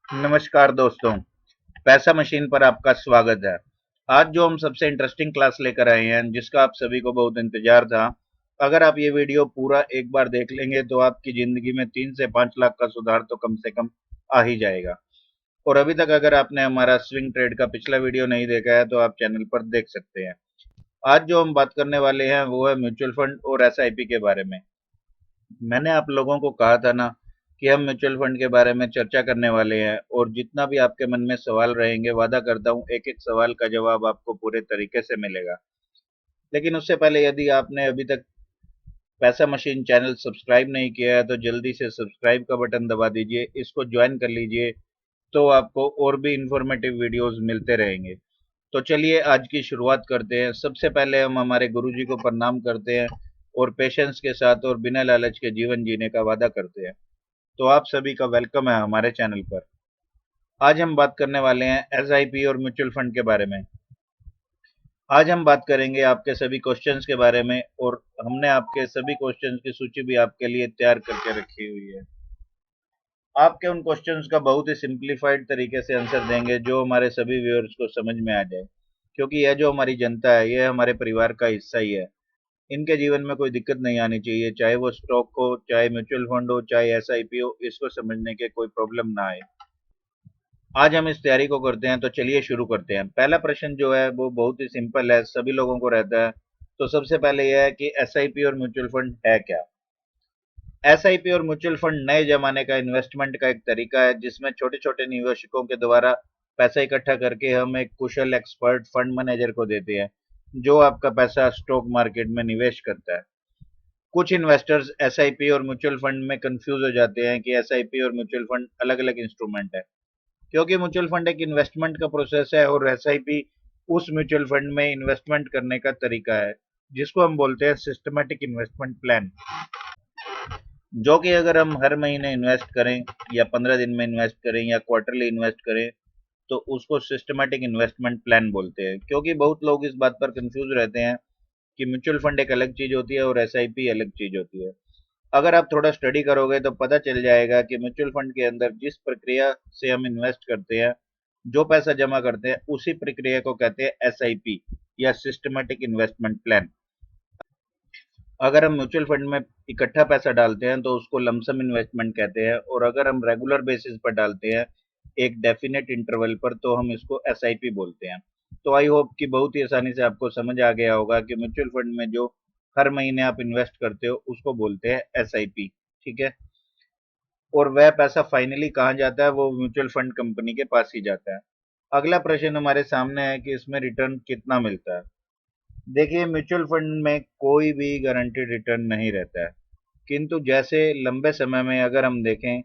नमस्कार दोस्तों, पैसा मशीन पर आपका स्वागत है। आज जो हम सबसे इंटरेस्टिंग क्लास लेकर आए हैं, जिसका आप सभी को बहुत इंतजार था। अगर आप ये वीडियो पूरा एक बार देख लेंगे तो आपकी जिंदगी में 3 से 5 लाख का सुधार तो कम से कम आ ही जाएगा। और अभी तक अगर आपने हमारा स्विंग ट्रेड का पिछला वीडियो नहीं देखा है तो आप चैनल पर देख सकते हैं। आज जो हम बात करने वाले हैं वो है म्यूचुअल फंड और एसआईपी के बारे में। मैंने आप लोगों को कहा था ना कि हम म्यूचुअल फंड के बारे में चर्चा करने वाले हैं, और जितना भी आपके मन में सवाल रहेंगे, वादा करता हूँ एक एक सवाल का जवाब आपको पूरे तरीके से मिलेगा। लेकिन उससे पहले यदि आपने अभी तक पैसा मशीन चैनल सब्सक्राइब नहीं किया है तो जल्दी से सब्सक्राइब का बटन दबा दीजिए, इसको ज्वाइन कर लीजिए। तो आपको और भी इंफॉर्मेटिव वीडियोस मिलते रहेंगे। तो चलिए आज की शुरुआत करते हैं। सबसे पहले हम हमारे गुरुजी को प्रणाम करते हैं और पेशेंस के साथ और बिना लालच के जीवन जीने का वादा करते हैं। तो आप सभी का वेलकम है हमारे चैनल पर। आज हम बात करने वाले हैं एसआईपी और म्यूचुअल फंड के बारे में। आज हम बात करेंगे आपके सभी क्वेश्चंस के बारे में, और हमने आपके सभी क्वेश्चंस की सूची भी आपके लिए तैयार करके रखी हुई है। आपके उन क्वेश्चंस का बहुत ही सिंप्लीफाइड तरीके से आंसर देंगे जो हमारे सभी व्यूअर्स को समझ में आ जाए, क्योंकि यह जो हमारी जनता है यह हमारे परिवार का हिस्सा ही है। इनके जीवन में कोई दिक्कत नहीं आनी चाहिए, चाहे वो स्टॉक हो, चाहे म्यूचुअल फंड हो, चाहे एसआईपी हो, इसको समझने के कोई प्रॉब्लम ना आए। आज हम इस तैयारी को करते हैं, तो चलिए शुरू करते हैं। पहला प्रश्न जो है वो बहुत ही सिंपल है, सभी लोगों को रहता है। तो सबसे पहले यह है कि एसआईपी और म्यूचुअल फंड है क्या। एसआईपी और म्यूचुअल फंड नए जमाने का इन्वेस्टमेंट का एक तरीका है जिसमें छोटे छोटे निवेशकों के द्वारा पैसा इकट्ठा करके हम एक कुशल एक्सपर्ट फंड मैनेजर को देते हैं, जो आपका पैसा स्टॉक मार्केट में निवेश करता है। कुछ इन्वेस्टर्स एसआईपी और म्यूचुअल फंड में कंफ्यूज हो जाते हैं कि एसआईपी और म्यूचुअल फंड अलग अलग इंस्ट्रूमेंट है, क्योंकि म्यूचुअल फंड एक इन्वेस्टमेंट का प्रोसेस है और एसआईपी उस म्यूचुअल फंड में इन्वेस्टमेंट करने का तरीका है, जिसको हम बोलते हैं सिस्टमैटिक इन्वेस्टमेंट प्लान। जो कि अगर हम हर महीने इन्वेस्ट करें, या 15 दिन में इन्वेस्ट करें, या क्वार्टरली इन्वेस्ट करें, तो उसको सिस्टमैटिक इन्वेस्टमेंट प्लान बोलते हैं। क्योंकि बहुत लोग इस बात पर कंफ्यूज रहते हैं कि म्यूचुअल फंड एक अलग चीज होती है और एसआईपी अलग चीज होती है। अगर आप थोड़ा स्टडी करोगे तो पता चल जाएगा कि म्यूचुअल फंड के अंदर जिस प्रक्रिया से हम इन्वेस्ट करते हैं, जो पैसा जमा करते हैं, उसी प्रक्रिया को कहते हैं एसआईपी या सिस्टमैटिक इन्वेस्टमेंट प्लान। अगर हम म्यूचुअल फंड में इकट्ठा पैसा डालते हैं तो उसको लमसम इन्वेस्टमेंट कहते हैं, और अगर हम रेगुलर बेसिस पर डालते हैं एक डेफिनेट इंटरवल पर, तो हम इसको एसआईपी बोलते हैं। तो आई होप कि बहुत ही आसानी से आपको समझ आ गया होगा कि म्यूचुअल फंड में जो हर महीने आप इन्वेस्ट करते हो उसको बोलते हैं एसआईपी। ठीक है। और वह पैसा फाइनली कहाँ जाता है, वो म्यूचुअल फंड कंपनी के पास ही जाता है। अगला प्रश्न हमारे सामने है कि इसमें रिटर्न कितना मिलता है। देखिए, म्यूचुअल फंड में कोई भी गारंटीड रिटर्न नहीं रहता है, किंतु जैसे लंबे समय में अगर हम देखें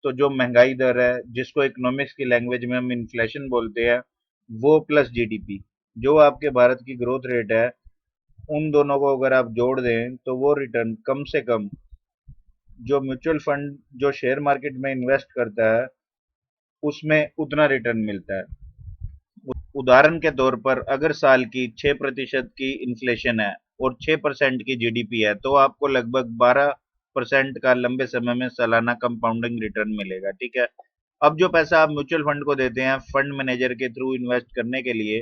तो जो महंगाई दर है, जिसको इकोनॉमिक्स की लैंग्वेज में हम इन्फ्लेशन बोलते हैं, वो प्लस जीडीपी, जो आपके भारत की ग्रोथ रेट है, उन दोनों को अगर आप जोड़ दें तो वो रिटर्न कम से कम, जो म्यूचुअल फंड जो शेयर मार्केट में इन्वेस्ट करता है उसमें उतना रिटर्न मिलता है। उदाहरण के तौर पर अगर साल की 6% की इन्फ्लेशन है और 6% की जीडीपी है, तो आपको लगभग 12% का लंबे समय में सालाना कंपाउंडिंग रिटर्न मिलेगा। ठीक है। अब जो पैसा आप म्यूचुअल फंड को देते हैं फंड मैनेजर के थ्रू इन्वेस्ट करने के लिए,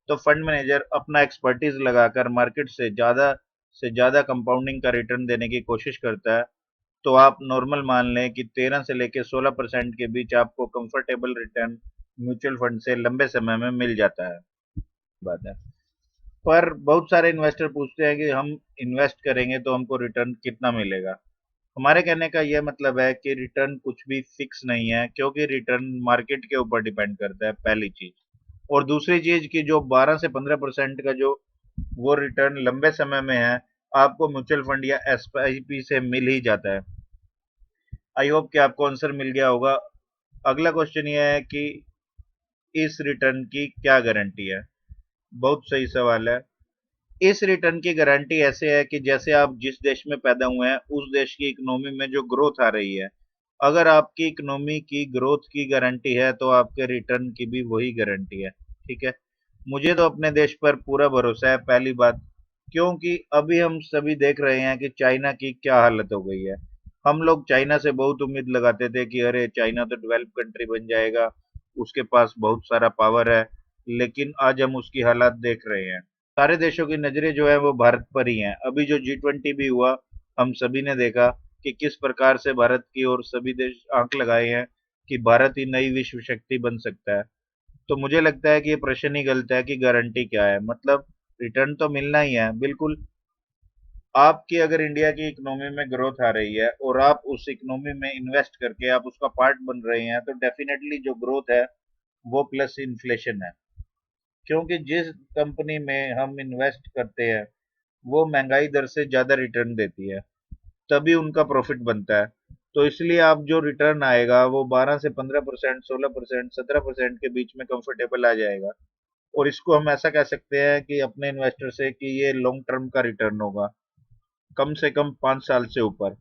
तो फंड मैनेजर अपना एक्सपर्टीज लगाकर मार्केट से ज्यादा कंपाउंडिंग का रिटर्न देने की कोशिश करता है। तो आप नॉर्मल मान लें कि 13 से लेकर 16% के बीच आपको कंफर्टेबल रिटर्न म्यूचुअल फंड से लंबे समय में मिल जाता है। बात है। पर बहुत सारे इन्वेस्टर पूछते हैं कि हम इन्वेस्ट करेंगे तो हमको रिटर्न कितना मिलेगा। हमारे कहने का यह मतलब है कि रिटर्न कुछ भी फिक्स नहीं है, क्योंकि रिटर्न मार्केट के ऊपर डिपेंड करता है, पहली चीज। और दूसरी चीज की जो 12 से 15% का जो वो रिटर्न लंबे समय में है, आपको म्यूचुअल फंड या एसआईपी से मिल ही जाता है। आई होप कि आपको आंसर मिल गया होगा। अगला क्वेश्चन ये है कि इस रिटर्न की क्या गारंटी है। बहुत सही सवाल है। इस रिटर्न की गारंटी ऐसे है कि जैसे आप जिस देश में पैदा हुए हैं उस देश की इकोनॉमी में जो ग्रोथ आ रही है, अगर आपकी इकोनॉमी की ग्रोथ की गारंटी है तो आपके रिटर्न की भी वही गारंटी है। ठीक है। मुझे तो अपने देश पर पूरा भरोसा है, पहली बात, क्योंकि अभी हम सभी देख रहे हैं कि चाइना की क्या हालत हो गई है। हम लोग चाइना से बहुत उम्मीद लगाते थे कि अरे चाइना तो डेवलप कंट्री बन जाएगा, उसके पास बहुत सारा पावर है, लेकिन आज हम उसकी हालात देख रहे हैं। सारे देशों की नजरें जो है वो भारत पर ही हैं। अभी जो G20 भी हुआ, हम सभी ने देखा कि किस प्रकार से भारत की ओर सभी देश आंख लगाए हैं कि भारत ही नई विश्व शक्ति बन सकता है। तो मुझे लगता है कि ये प्रश्न ही गलत है कि गारंटी क्या है, मतलब रिटर्न तो मिलना ही है बिल्कुल। आपकी अगर इंडिया की इकोनॉमी में ग्रोथ आ रही है और आप उस इकोनॉमी में इन्वेस्ट करके आप उसका पार्ट बन रहे हैं, तो डेफिनेटली जो ग्रोथ है वो प्लस इन्फ्लेशन है। क्योंकि जिस कंपनी में हम इन्वेस्ट करते हैं वो महंगाई दर से ज्यादा रिटर्न देती है, तभी उनका प्रॉफिट बनता है। तो इसलिए आप जो रिटर्न आएगा वो 12 से 15%, 16%, 17% के बीच में कंफर्टेबल आ जाएगा। और इसको हम ऐसा कह सकते हैं कि अपने इन्वेस्टर से कि ये लॉन्ग टर्म का रिटर्न होगा, कम से कम 5 साल से ऊपर।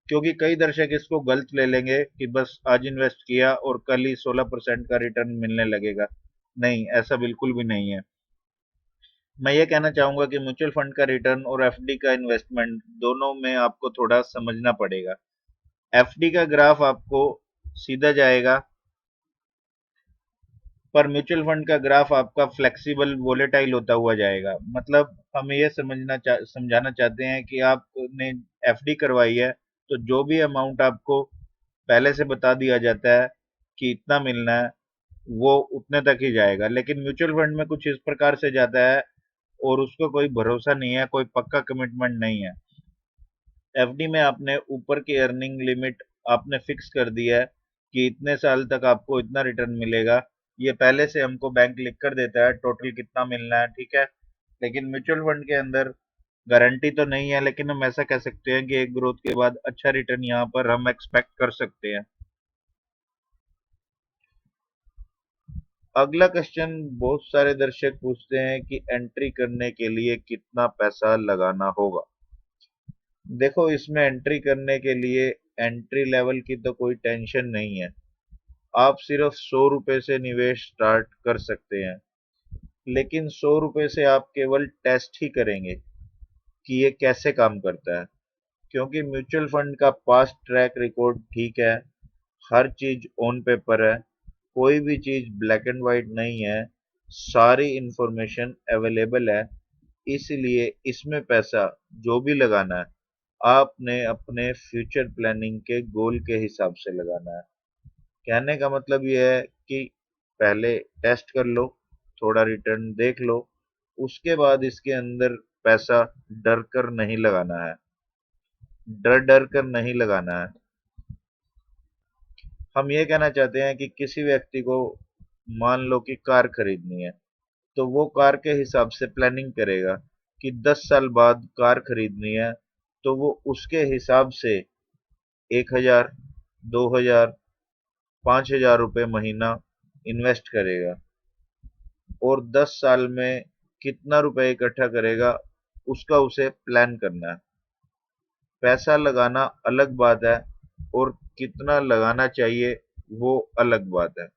क्योंकि कई दर्शक इसको गलत ले लेंगे कि बस आज इन्वेस्ट किया और कल ही 16% का रिटर्न मिलने लगेगा। नहीं, ऐसा बिल्कुल भी नहीं है। मैं ये कहना चाहूंगा कि म्यूचुअल फंड का रिटर्न और एफडी का इन्वेस्टमेंट दोनों में आपको थोड़ा समझना पड़ेगा। एफडी का ग्राफ आपको सीधा जाएगा, पर म्यूचुअल फंड का ग्राफ आपका फ्लेक्सिबल वोलेटाइल होता हुआ जाएगा। मतलब हम ये समझाना चाहते हैं कि आपने एफडी करवाई है तो जो भी अमाउंट आपको पहले से बता दिया जाता है कि इतना मिलना है, वो उतने तक ही जाएगा। लेकिन म्यूचुअल फंड में कुछ इस प्रकार से जाता है और उसको कोई भरोसा नहीं है, कोई पक्का कमिटमेंट नहीं है। एफडी में आपने ऊपर की अर्निंग लिमिट आपने फिक्स कर दिया है कि इतने साल तक आपको इतना रिटर्न मिलेगा। ये पहले से हमको बैंक लिख कर देता है टोटल कितना मिलना है, ठीक है। लेकिन म्यूचुअल फंड के अंदर गारंटी तो नहीं है, लेकिन हम ऐसा कह सकते हैं कि एक ग्रोथ के बाद अच्छा रिटर्न यहाँ पर हम एक्सपेक्ट कर सकते हैं। अगला क्वेश्चन बहुत सारे दर्शक पूछते हैं कि एंट्री करने के लिए कितना पैसा लगाना होगा। देखो, इसमें एंट्री करने के लिए एंट्री लेवल की तो कोई टेंशन नहीं है। आप सिर्फ 100 रुपए से निवेश स्टार्ट कर सकते हैं। लेकिन 100 रुपए से आप केवल टेस्ट ही करेंगे कि ये कैसे काम करता है। क्योंकि म्यूचुअल फंड का पास्ट ट्रैक रिकॉर्ड ठीक है, हर चीज ऑन पेपर है, कोई भी चीज ब्लैक एंड व्हाइट नहीं है, सारी इंफॉर्मेशन अवेलेबल है। इसलिए इसमें पैसा जो भी लगाना है, आपने अपने फ्यूचर प्लानिंग के गोल के हिसाब से लगाना है। कहने का मतलब यह है कि पहले टेस्ट कर लो, थोड़ा रिटर्न देख लो, उसके बाद इसके अंदर पैसा डर कर नहीं लगाना है, डर डर कर नहीं लगाना है। हम ये कहना चाहते हैं कि किसी व्यक्ति को मान लो कि कार खरीदनी है, तो वो कार के हिसाब से प्लानिंग करेगा कि 10 साल बाद कार खरीदनी है, तो वो उसके हिसाब से 1,000, 2,000, 5,000 रुपये महीना इन्वेस्ट करेगा और 10 साल में कितना रुपए इकट्ठा करेगा उसका उसे प्लान करना है। पैसा लगाना अलग बात है और कितना लगाना चाहिए वो अलग बात है।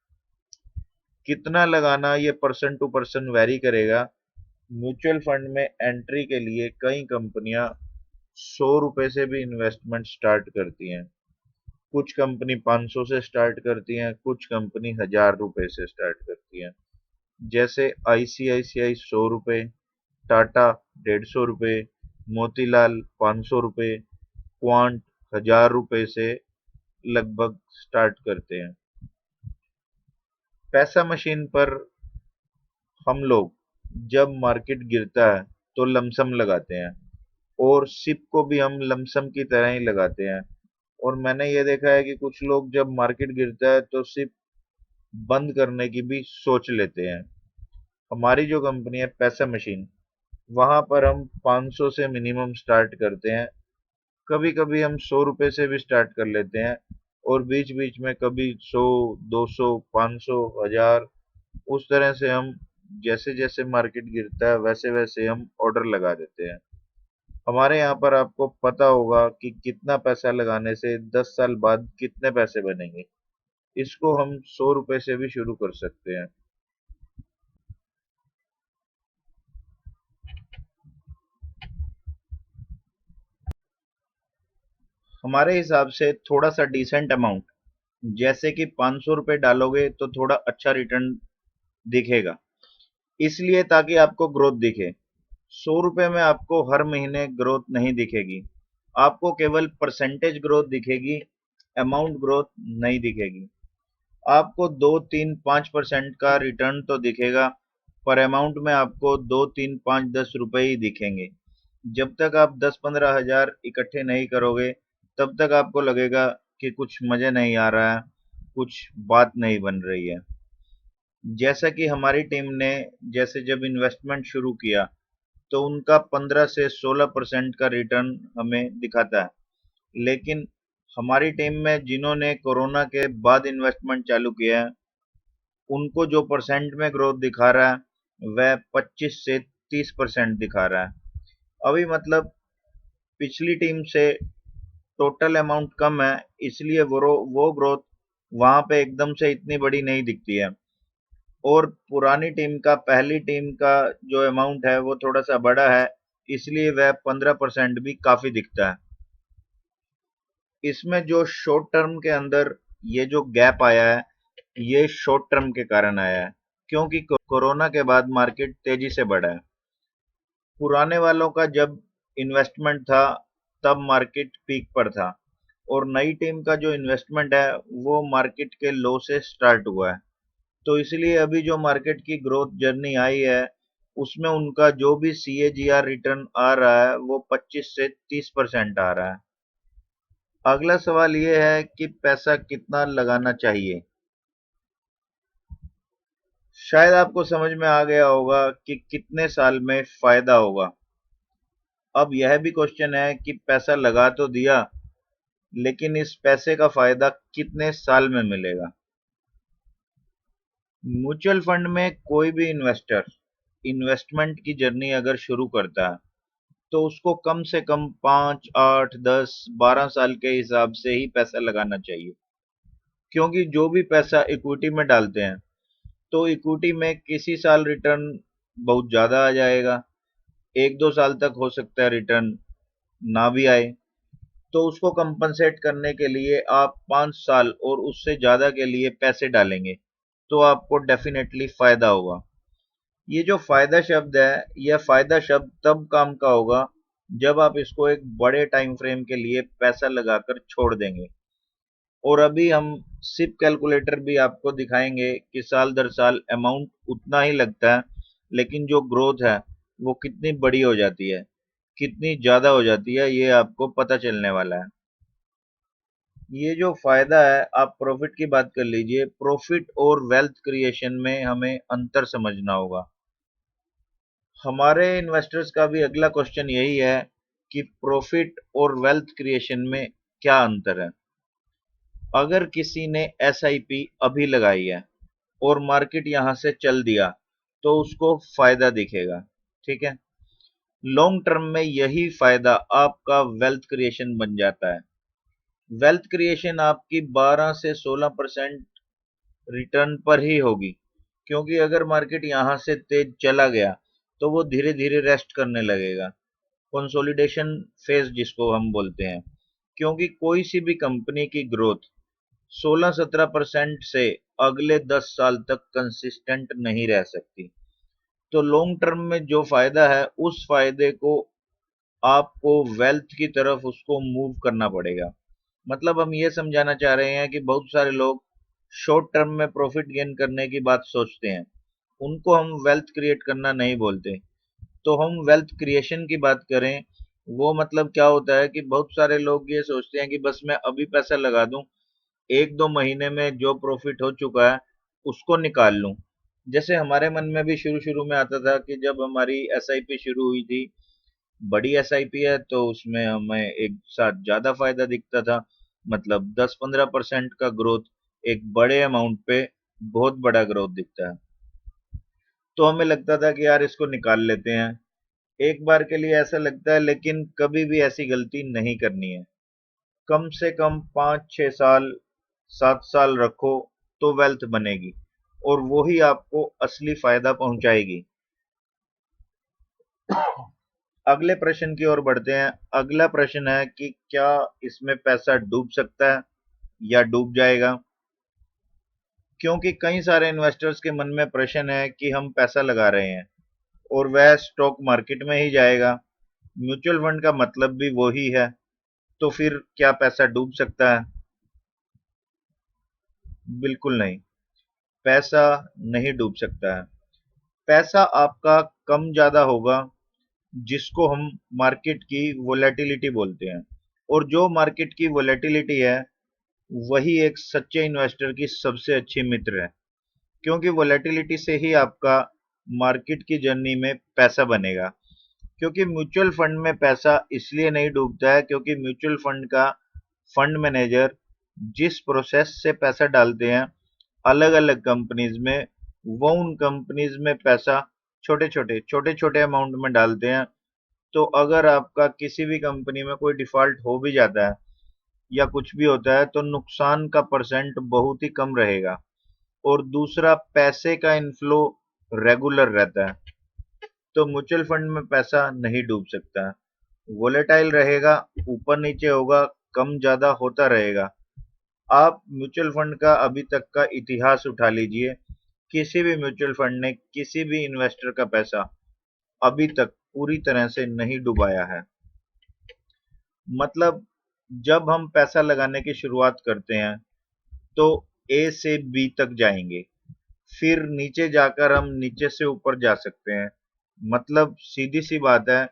कितना लगाना ये पर्सन टू पर्सन वेरी करेगा। म्यूचुअल फंड में एंट्री के लिए कई कंपनियां 100 रुपए से भी इन्वेस्टमेंट स्टार्ट करती हैं, कुछ कंपनी 500 से स्टार्ट करती हैं, कुछ कंपनी 1,000 रुपए से स्टार्ट करती हैं। जैसे आईसीआईसीआई 100 रुपए, टाटा 150 रुपए, मोतीलाल 500 रुपए, क्वांट 1,000 रुपए से लगभग स्टार्ट करते हैं। पैसा मशीन पर हम लोग जब मार्केट गिरता है तो लमसम लगाते हैं, और सिप को भी हम लमसम की तरह ही लगाते हैं। और मैंने ये देखा है कि कुछ लोग जब मार्केट गिरता है तो सिप बंद करने की भी सोच लेते हैं। हमारी जो कंपनी है पैसा मशीन, वहां पर हम 500 से मिनिमम स्टार्ट करते हैं। कभी कभी हम 100 रुपए से भी स्टार्ट कर लेते हैं, और बीच बीच में कभी 100, 200, 500, 1,000, उस तरह से हम जैसे जैसे मार्केट गिरता है वैसे वैसे हम ऑर्डर लगा देते हैं। हमारे यहाँ पर आपको पता होगा कि कितना पैसा लगाने से 10 साल बाद कितने पैसे बनेंगे। इसको हम 100 रुपए से भी शुरू कर सकते हैं। हमारे हिसाब से थोड़ा सा डिसेंट अमाउंट, जैसे कि 500 रुपये डालोगे तो थोड़ा अच्छा रिटर्न दिखेगा, इसलिए ताकि आपको ग्रोथ दिखे। 100 रुपये में आपको हर महीने ग्रोथ नहीं दिखेगी, आपको केवल परसेंटेज ग्रोथ दिखेगी, अमाउंट ग्रोथ नहीं दिखेगी। आपको 2, 3, 5% का रिटर्न तो दिखेगा, पर अमाउंट में आपको 2, 3, 5, 10 रुपए ही दिखेंगे। जब तक आप 10-15 हज़ार इकट्ठे नहीं करोगे, तब तक आपको लगेगा कि कुछ मज़े नहीं आ रहा है, कुछ बात नहीं बन रही है। जैसा कि हमारी टीम ने जैसे जब इन्वेस्टमेंट शुरू किया, तो उनका 15 से 16% का रिटर्न हमें दिखाता है। लेकिन हमारी टीम में जिन्होंने कोरोना के बाद इन्वेस्टमेंट चालू किया है, उनको जो परसेंट में ग्रोथ दिखा रहा है वह 25 से 30% दिखा रहा है। अभी मतलब पिछली टीम से टोटल अमाउंट कम है, इसलिए वो ग्रोथ वहां पे एकदम से इतनी बड़ी नहीं दिखती है। और पुरानी टीम का, पहली टीम का जो अमाउंट है वो थोड़ा सा बड़ा है, इसलिए वह 15% भी काफी दिखता है। इसमें जो शॉर्ट टर्म के अंदर ये जो गैप आया है, ये शॉर्ट टर्म के कारण आया है, क्योंकि कोरोना के बाद मार्केट तेजी से बढ़ा है। पुराने वालों का जब इन्वेस्टमेंट था, तब मार्केट पीक पर था, और नई टीम का जो इन्वेस्टमेंट है वो मार्केट के लो से स्टार्ट हुआ है। तो इसलिए अभी जो मार्केट की ग्रोथ जर्नी आई है, उसमें उनका जो भी CAGR रिटर्न आ रहा है वो 25 से 30% आ रहा है। अगला सवाल ये है कि पैसा कितना लगाना चाहिए। शायद आपको समझ में आ गया होगा कि कितने साल में फायदा होगा। अब यह भी क्वेश्चन है कि पैसा लगा तो दिया, लेकिन इस पैसे का फायदा कितने साल में मिलेगा। म्यूचुअल फंड में कोई भी इन्वेस्टर इन्वेस्टमेंट की जर्नी अगर शुरू करता है, तो उसको कम से कम 5, 8, 10, 12 साल के हिसाब से ही पैसा लगाना चाहिए। क्योंकि जो भी पैसा इक्विटी में डालते हैं, तो इक्विटी में किसी साल रिटर्न बहुत ज्यादा आ जाएगा, 1-2 साल तक हो सकता है रिटर्न ना भी आए। तो उसको कंपनसेट करने के लिए आप 5 साल और उससे ज्यादा के लिए पैसे डालेंगे, तो आपको डेफिनेटली फायदा होगा। ये जो फायदा शब्द है, यह फायदा शब्द तब काम का होगा जब आप इसको एक बड़े टाइम फ्रेम के लिए पैसा लगाकर छोड़ देंगे। और अभी हम सिप कैलकुलेटर भी आपको दिखाएंगे कि साल दर साल अमाउंट उतना ही लगता है, लेकिन जो ग्रोथ है वो कितनी बड़ी हो जाती है, कितनी ज्यादा हो जाती है, ये आपको पता चलने वाला है। ये जो फायदा है, आप प्रॉफिट की बात कर लीजिए। प्रॉफिट और वेल्थ क्रिएशन में हमें अंतर समझना होगा। हमारे इन्वेस्टर्स का भी अगला क्वेश्चन यही है कि प्रॉफिट और वेल्थ क्रिएशन में क्या अंतर है। अगर किसी ने SIP अभी लगाई है और मार्केट यहां से चल दिया, तो उसको फायदा दिखेगा, ठीक है। लॉन्ग टर्म में यही फायदा आपका वेल्थ क्रिएशन बन जाता है। वेल्थ क्रिएशन आपकी 12 से 16% रिटर्न पर ही होगी, क्योंकि अगर मार्केट यहां से तेज चला गया, तो वो धीरे धीरे रेस्ट करने लगेगा, कंसोलिडेशन फेज जिसको हम बोलते हैं। क्योंकि कोई सी भी कंपनी की ग्रोथ 16-17% से अगले 10 साल तक कंसिस्टेंट नहीं रह सकती। तो लॉन्ग टर्म में जो फायदा है, उस फायदे को आपको वेल्थ की तरफ उसको मूव करना पड़ेगा। मतलब हम ये समझाना चाह रहे हैं कि बहुत सारे लोग शॉर्ट टर्म में प्रॉफिट गेन करने की बात सोचते हैं, उनको हम वेल्थ क्रिएट करना नहीं बोलते। तो हम वेल्थ क्रिएशन की बात करें, वो मतलब क्या होता है कि बहुत सारे लोग ये सोचते हैं कि बस मैं अभी पैसा लगा दूं, 1-2 महीने में जो प्रॉफिट हो चुका है उसको निकाल लूं। जैसे हमारे मन में भी शुरू शुरू में आता था कि जब हमारी SIP शुरू हुई थी, बड़ी SIP है तो उसमें हमें एक साथ ज्यादा फायदा दिखता था, मतलब 10-15% का ग्रोथ एक बड़े अमाउंट पे बहुत बड़ा ग्रोथ दिखता है। तो हमें लगता था कि यार इसको निकाल लेते हैं, एक बार के लिए ऐसा लगता है, लेकिन कभी भी ऐसी गलती नहीं करनी है। कम से कम 5-6 साल, 7 साल रखो, तो वेल्थ बनेगी, और वो ही आपको असली फायदा पहुंचाएगी। अगले प्रश्न की ओर बढ़ते हैं। अगला प्रश्न है कि क्या इसमें पैसा डूब सकता है या डूब जाएगा? क्योंकि कई सारे इन्वेस्टर्स के मन में प्रश्न है कि हम पैसा लगा रहे हैं और वह स्टॉक मार्केट में ही जाएगा। म्यूचुअल फंड का मतलब भी वो ही है, तो फिर क्या पैसा डूब सकता है? बिल्कुल नहीं, पैसा नहीं डूब सकता है। पैसा आपका कम ज्यादा होगा, जिसको हम मार्केट की वोलेटिलिटी बोलते हैं। और जो मार्केट की वोलेटिलिटी है, वही एक सच्चे इन्वेस्टर की सबसे अच्छी मित्र है, क्योंकि वोलेटिलिटी से ही आपका मार्केट की जर्नी में पैसा बनेगा। क्योंकि म्यूचुअल फंड में पैसा इसलिए नहीं डूबता है क्योंकि म्यूचुअल फंड का फंड मैनेजर जिस प्रोसेस से पैसा डालते हैं अलग अलग कंपनीज में, वो उन कंपनीज में पैसा छोटे छोटे अमाउंट में डालते हैं। तो अगर आपका किसी भी कंपनी में कोई डिफॉल्ट हो भी जाता है या कुछ भी होता है, तो नुकसान का परसेंट बहुत ही कम रहेगा। और दूसरा, पैसे का इनफ्लो रेगुलर रहता है। तो म्यूचुअल फंड में पैसा नहीं डूब सकता है, वोलेटाइल रहेगा, ऊपर नीचे होगा, कम ज्यादा होता रहेगा। आप म्यूचुअल फंड का अभी तक का इतिहास उठा लीजिए, किसी भी म्यूचुअल फंड ने किसी भी इन्वेस्टर का पैसा अभी तक पूरी तरह से नहीं डुबाया है। मतलब जब हम पैसा लगाने की शुरुआत करते हैं तो ए से बी तक जाएंगे, फिर नीचे जाकर हम नीचे से ऊपर जा सकते हैं। मतलब सीधी सी बात है,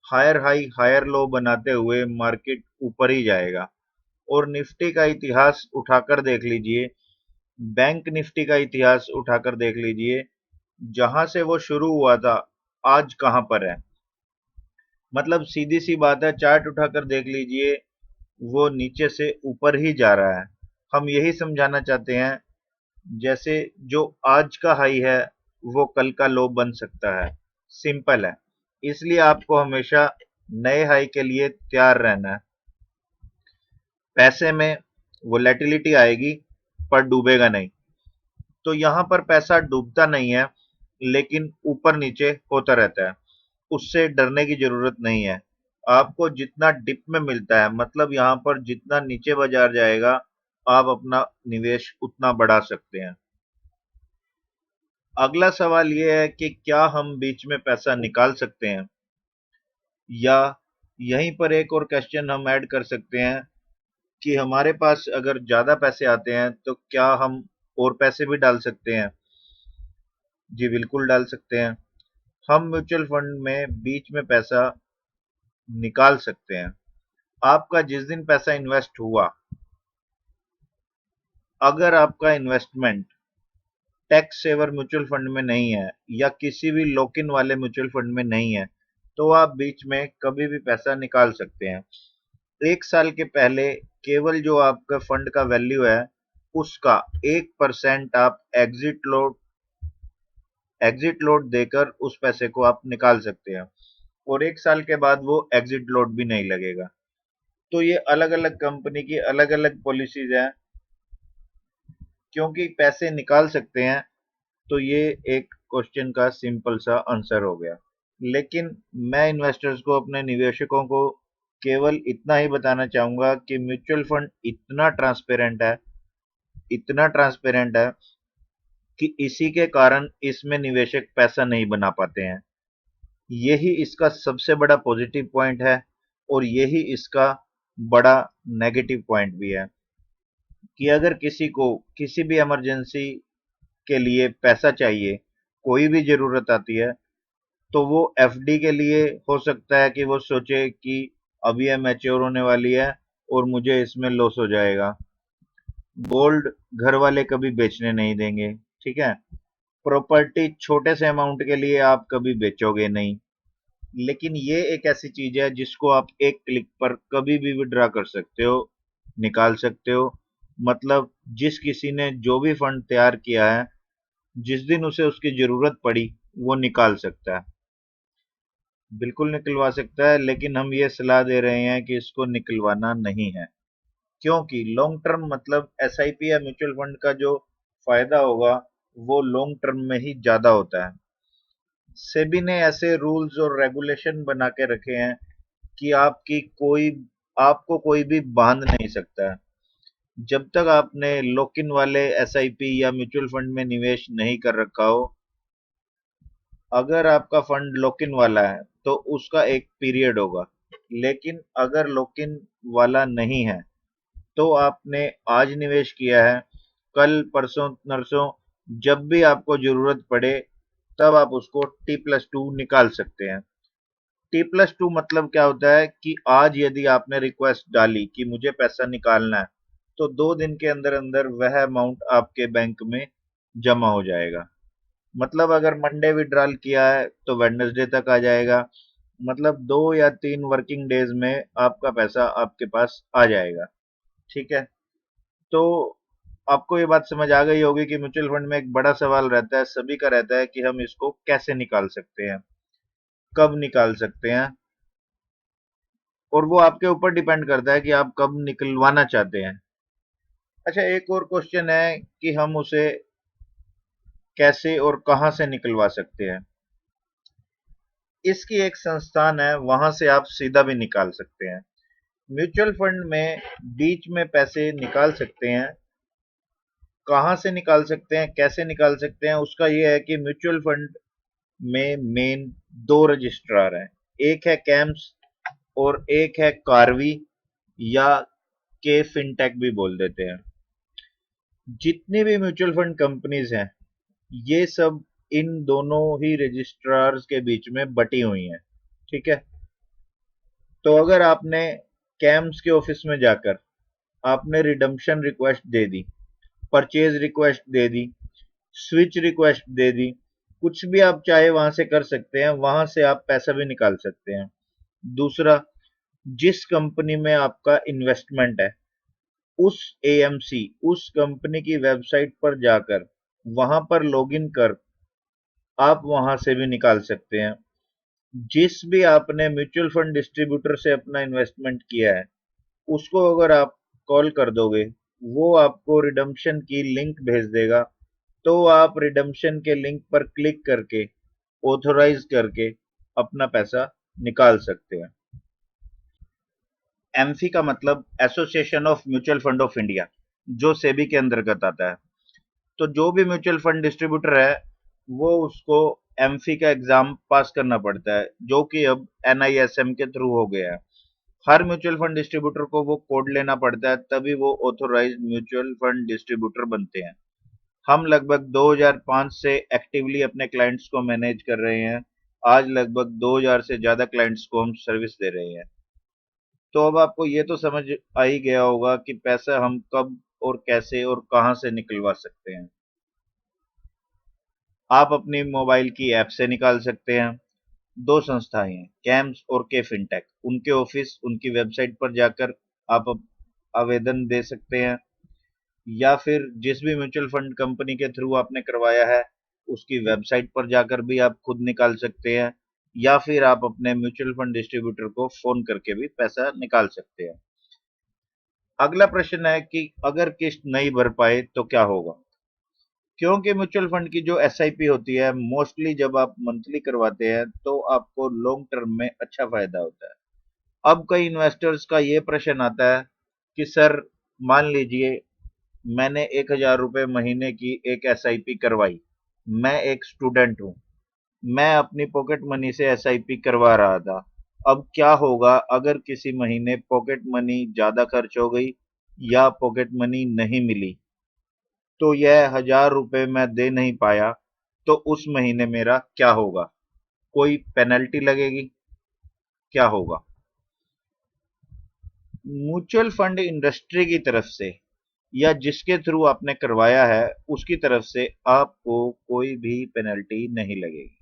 हायर हाई हायर लो बनाते हुए मार्केट ऊपर ही जाएगा। और निफ्टी का इतिहास उठाकर देख लीजिए, बैंक निफ्टी का इतिहास उठाकर देख लीजिए, जहां से वो शुरू हुआ था आज कहां पर है। मतलब सीधी सी बात है, चार्ट उठाकर देख लीजिए, वो नीचे से ऊपर ही जा रहा है। हम यही समझाना चाहते हैं, जैसे जो आज का हाई है वो कल का लो बन सकता है, सिंपल है। इसलिए आपको हमेशा नए हाई के लिए तैयार रहना है। पैसे में वोलेटिलिटी आएगी पर डूबेगा नहीं। तो यहां पर पैसा डूबता नहीं है, लेकिन ऊपर नीचे होता रहता है। उससे डरने की जरूरत नहीं है। आपको जितना डिप में मिलता है, मतलब यहां पर जितना नीचे बाजार जाएगा, आप अपना निवेश उतना बढ़ा सकते हैं। अगला सवाल यह है कि क्या हम बीच में पैसा निकाल सकते हैं, या यहीं पर एक और क्वेश्चन हम ऐड कर सकते हैं कि हमारे पास अगर ज्यादा पैसे आते हैं तो क्या हम और पैसे भी डाल सकते हैं? जी बिल्कुल डाल सकते हैं। हम म्यूचुअल फंड में बीच में पैसा निकाल सकते हैं। आपका जिस दिन पैसा इन्वेस्ट हुआ, अगर आपका investment tax saver mutual fund में नहीं है या किसी भी लॉक इन वाले म्यूचुअल फंड में नहीं है, तो आप बीच में कभी भी पैसा निकाल सकते हैं। 1 साल के पहले केवल जो आपका फंड का वैल्यू है, उसका 1% आप एग्जिट लोड देकर उस पैसे को आप निकाल सकते हैं। और 1 साल के बाद वो एग्जिट लोड भी नहीं लगेगा। तो ये अलग अलग कंपनी की अलग अलग पॉलिसीज हैं। क्योंकि पैसे निकाल सकते हैं, तो ये एक क्वेश्चन का सिंपल सा आंसर हो गया। लेकिन मैं इन्वेस्टर्स को, अपने निवेशकों को केवल इतना ही बताना चाहूंगा कि म्यूचुअल फंड इतना ट्रांसपेरेंट है कि इसी के कारण इसमें निवेशक पैसा नहीं बना पाते हैं। यही इसका सबसे बड़ा पॉजिटिव पॉइंट है, और यही इसका बड़ा नेगेटिव पॉइंट भी है कि अगर किसी को किसी भी इमरजेंसी के लिए पैसा चाहिए, कोई भी जरूरत आती है, तो वो एफडी के लिए हो सकता है कि वो सोचे कि अभी यह मैच्योर होने वाली है और मुझे इसमें लॉस हो जाएगा। गोल्ड घर वाले कभी बेचने नहीं देंगे, ठीक है। प्रॉपर्टी छोटे से अमाउंट के लिए आप कभी बेचोगे नहीं। लेकिन ये एक ऐसी चीज है जिसको आप एक क्लिक पर कभी भी विड्रॉ कर सकते हो, निकाल सकते हो। मतलब जिस किसी ने जो भी फंड तैयार किया है, जिस दिन उसे उसकी जरूरत पड़ी, वो निकाल सकता है। बिल्कुल निकलवा सकता है, लेकिन हम ये सलाह दे रहे हैं कि इसको निकलवाना नहीं है। क्योंकि लॉन्ग टर्म, मतलब एसआईपी या म्यूचुअल फंड का जो फायदा होगा, वो लॉन्ग टर्म में ही ज्यादा होता है। सेबी ने ऐसे रूल्स और रेगुलेशन बना के रखे हैं कि आपको कोई भी बांध नहीं सकता है। जब तक आपने लॉक इन वाले एसआईपी या म्यूचुअल फंड में निवेश नहीं कर रखा हो, अगर आपका फंड लॉक इन वाला है तो उसका एक पीरियड होगा। लेकिन अगर लॉक इन वाला नहीं है तो आपने आज निवेश किया है, कल परसों नरसों जब भी आपको जरूरत पड़े तब आप उसको T+2 निकाल सकते हैं। T+2 मतलब क्या होता है कि आज यदि आपने रिक्वेस्ट डाली कि मुझे पैसा निकालना है, तो 2 दिन के अंदर अंदर वह अमाउंट आपके बैंक में जमा हो जाएगा। मतलब अगर मंडे विड्रॉल किया है तो वेडनेसडे तक आ जाएगा। मतलब 2 या 3 वर्किंग डेज में आपका पैसा आपके पास आ जाएगा। ठीक है। तो आपको ये बात समझ आ गई होगी कि म्यूचुअल फंड में एक बड़ा सवाल रहता है, सभी का रहता है कि हम इसको कैसे निकाल सकते हैं, कब निकाल सकते हैं, और वो आपके ऊपर डिपेंड करता है कि आप कब निकलवाना चाहते हैं। अच्छा, एक और क्वेश्चन है कि हम उसे कैसे और कहां से निकलवा सकते हैं। इसकी एक संस्थान है, वहां से आप सीधा भी निकाल सकते हैं। म्यूचुअल फंड में बीच में पैसे निकाल सकते हैं। कहां से निकाल सकते हैं, कैसे निकाल सकते हैं, उसका यह है कि म्यूचुअल फंड में मेन 2 रजिस्ट्रार हैं। एक है कैम्स और एक है कार्वी, या के फिनटेक भी बोल देते हैं। जितनी भी म्यूचुअल फंड कंपनीज हैं, ये सब इन दोनों ही रजिस्ट्रार्स के बीच में बटी हुई हैं। ठीक है। तो अगर आपने कैम्स के ऑफिस में जाकर आपने रिडम्पशन रिक्वेस्ट दे दी, परचेज रिक्वेस्ट दे दी, स्विच रिक्वेस्ट दे दी, कुछ भी आप चाहे वहां से कर सकते हैं, वहां से आप पैसा भी निकाल सकते हैं। दूसरा, जिस कंपनी में आपका इन्वेस्टमेंट है, उस एएमसी, उस कंपनी की वेबसाइट पर जाकर वहां पर लॉगिन कर आप वहां से भी निकाल सकते हैं। जिस भी आपने म्यूचुअल फंड डिस्ट्रीब्यूटर से अपना इन्वेस्टमेंट किया है, उसको अगर आप कॉल कर दोगे, वो आपको रिडम्पशन की लिंक भेज देगा। तो आप रिडम्पशन के लिंक पर क्लिक करके ऑथोराइज करके अपना पैसा निकाल सकते हैं। एमफी का मतलब association of mutual fund of India, जो सेबी के अंतर्गत आता है। तो जो भी म्यूचुअल फंड डिस्ट्रीब्यूटर है, वो उसको एमफी का एग्जाम पास करना पड़ता है, जो कि अब एनआईएसएम के थ्रू हो गया है। हर म्यूचुअल फंड डिस्ट्रीब्यूटर को वो कोड लेना पड़ता है, तभी वो ऑथोराइज्ड म्यूचुअल फंड डिस्ट्रीब्यूटर बनते हैं। हम लगभग 2005 से एक्टिवली अपने क्लाइंट्स को मैनेज कर रहे हैं। आज लगभग 2000 से ज्यादा क्लाइंट्स को हम सर्विस दे रहे हैं। तो अब आपको ये तो समझ आ ही गया होगा कि पैसा हम कब और कैसे और कहां से निकलवा सकते हैं। आप अपनी मोबाइल की ऐप से निकाल सकते हैं। 2 संस्थाएं हैं, कैम्स और के फिनटेक। उनके ऑफिस, उनकी वेबसाइट पर जाकर आप आवेदन दे सकते हैं, या फिर जिस भी म्यूचुअल फंड कंपनी के थ्रू आपने करवाया है, उसकी वेबसाइट पर जाकर भी आप खुद निकाल सकते हैं, या फिर आप अपने म्यूचुअल फंड डिस्ट्रीब्यूटर को फोन करके भी पैसा निकाल सकते हैं। अगला प्रश्न है कि अगर किस्त नहीं भर पाए तो क्या होगा। क्योंकि म्यूचुअल फंड की जो एसआईपी होती है, मोस्टली जब आप मंथली करवाते हैं तो आपको लॉन्ग टर्म में अच्छा फायदा होता है। अब कई इन्वेस्टर्स का ये प्रश्न आता है कि सर, मान लीजिए मैंने 1000 रुपये महीने की एक एसआईपी करवाई। मैं एक स्टूडेंट हूँ, मैं अपनी पॉकेट मनी से एसआईपी करवा रहा था। अब क्या होगा अगर किसी महीने पॉकेट मनी ज्यादा खर्च हो गई या पॉकेट मनी नहीं मिली, तो यह 1000 रुपये मैं दे नहीं पाया, तो उस महीने मेरा क्या होगा। कोई पेनल्टी लगेगी, क्या होगा। म्यूचुअल फंड इंडस्ट्री की तरफ से या जिसके थ्रू आपने करवाया है, उसकी तरफ से आपको कोई भी पेनल्टी नहीं लगेगी,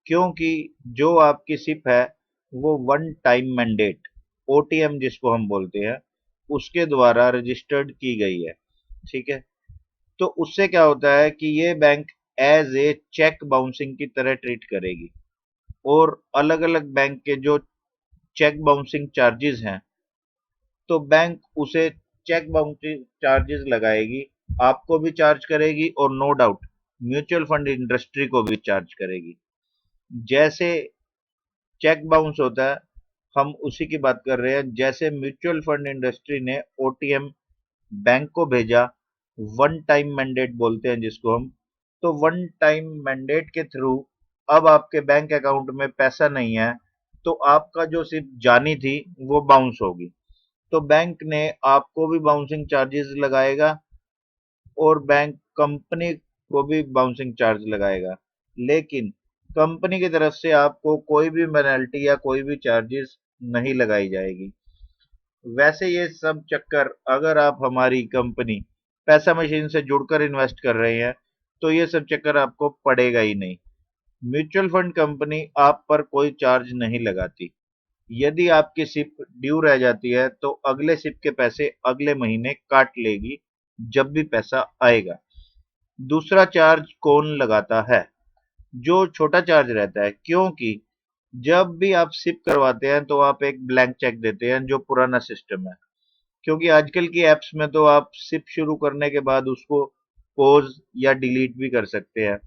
क्योंकि जो आपकी सिप है वो वन टाइम मैंडेट, ओटीएम जिसको हम बोलते हैं, उसके द्वारा रजिस्टर्ड की गई है। ठीक है। तो उससे क्या होता है कि ये bank as a cheque bouncing की तरह ट्रीट करेगी, और अलग अलग बैंक के जो चेक बाउंसिंग चार्जेस हैं, तो बैंक उसे चेक बाउंसिंग चार्जेस लगाएगी, आपको भी चार्ज करेगी, और no doubt mutual fund industry को भी चार्ज करेगी। जैसे चेक बाउंस होता है, हम उसी की बात कर रहे हैं। जैसे म्यूचुअल फंड इंडस्ट्री ने ओटीएम बैंक को भेजा, वन टाइम मैंडेट बोलते हैं जिसको हम, तो वन टाइम मैंडेट के थ्रू अब आपके बैंक अकाउंट में पैसा नहीं है, तो आपका जो सिर्फ जानी थी वो बाउंस होगी। तो बैंक ने आपको भी बाउंसिंग चार्जेस लगाएगा और बैंक कंपनी को भी बाउंसिंग चार्ज लगाएगा, लेकिन कंपनी की तरफ से आपको कोई भी पेनल्टी या कोई भी चार्जेस नहीं लगाई जाएगी। वैसे ये सब चक्कर अगर आप हमारी कंपनी पैसा मशीन से जुड़कर इन्वेस्ट कर रहे हैं, तो ये सब चक्कर आपको पड़ेगा ही नहीं। म्यूचुअल फंड कंपनी आप पर कोई चार्ज नहीं लगाती। यदि आपकी सिप ड्यू रह जाती है तो अगले सिप के पैसे अगले महीने काट लेगी जब भी पैसा आएगा। दूसरा चार्ज कौन लगाता है? जो छोटा चार्ज रहता है, क्योंकि जब भी आप सिप करवाते हैं तो आप एक ब्लैंक चेक देते हैं जो पुराना सिस्टम है। क्योंकि आजकल की एप्स में तो आप सिप शुरू करने के बाद उसको पॉज या डिलीट भी कर सकते हैं।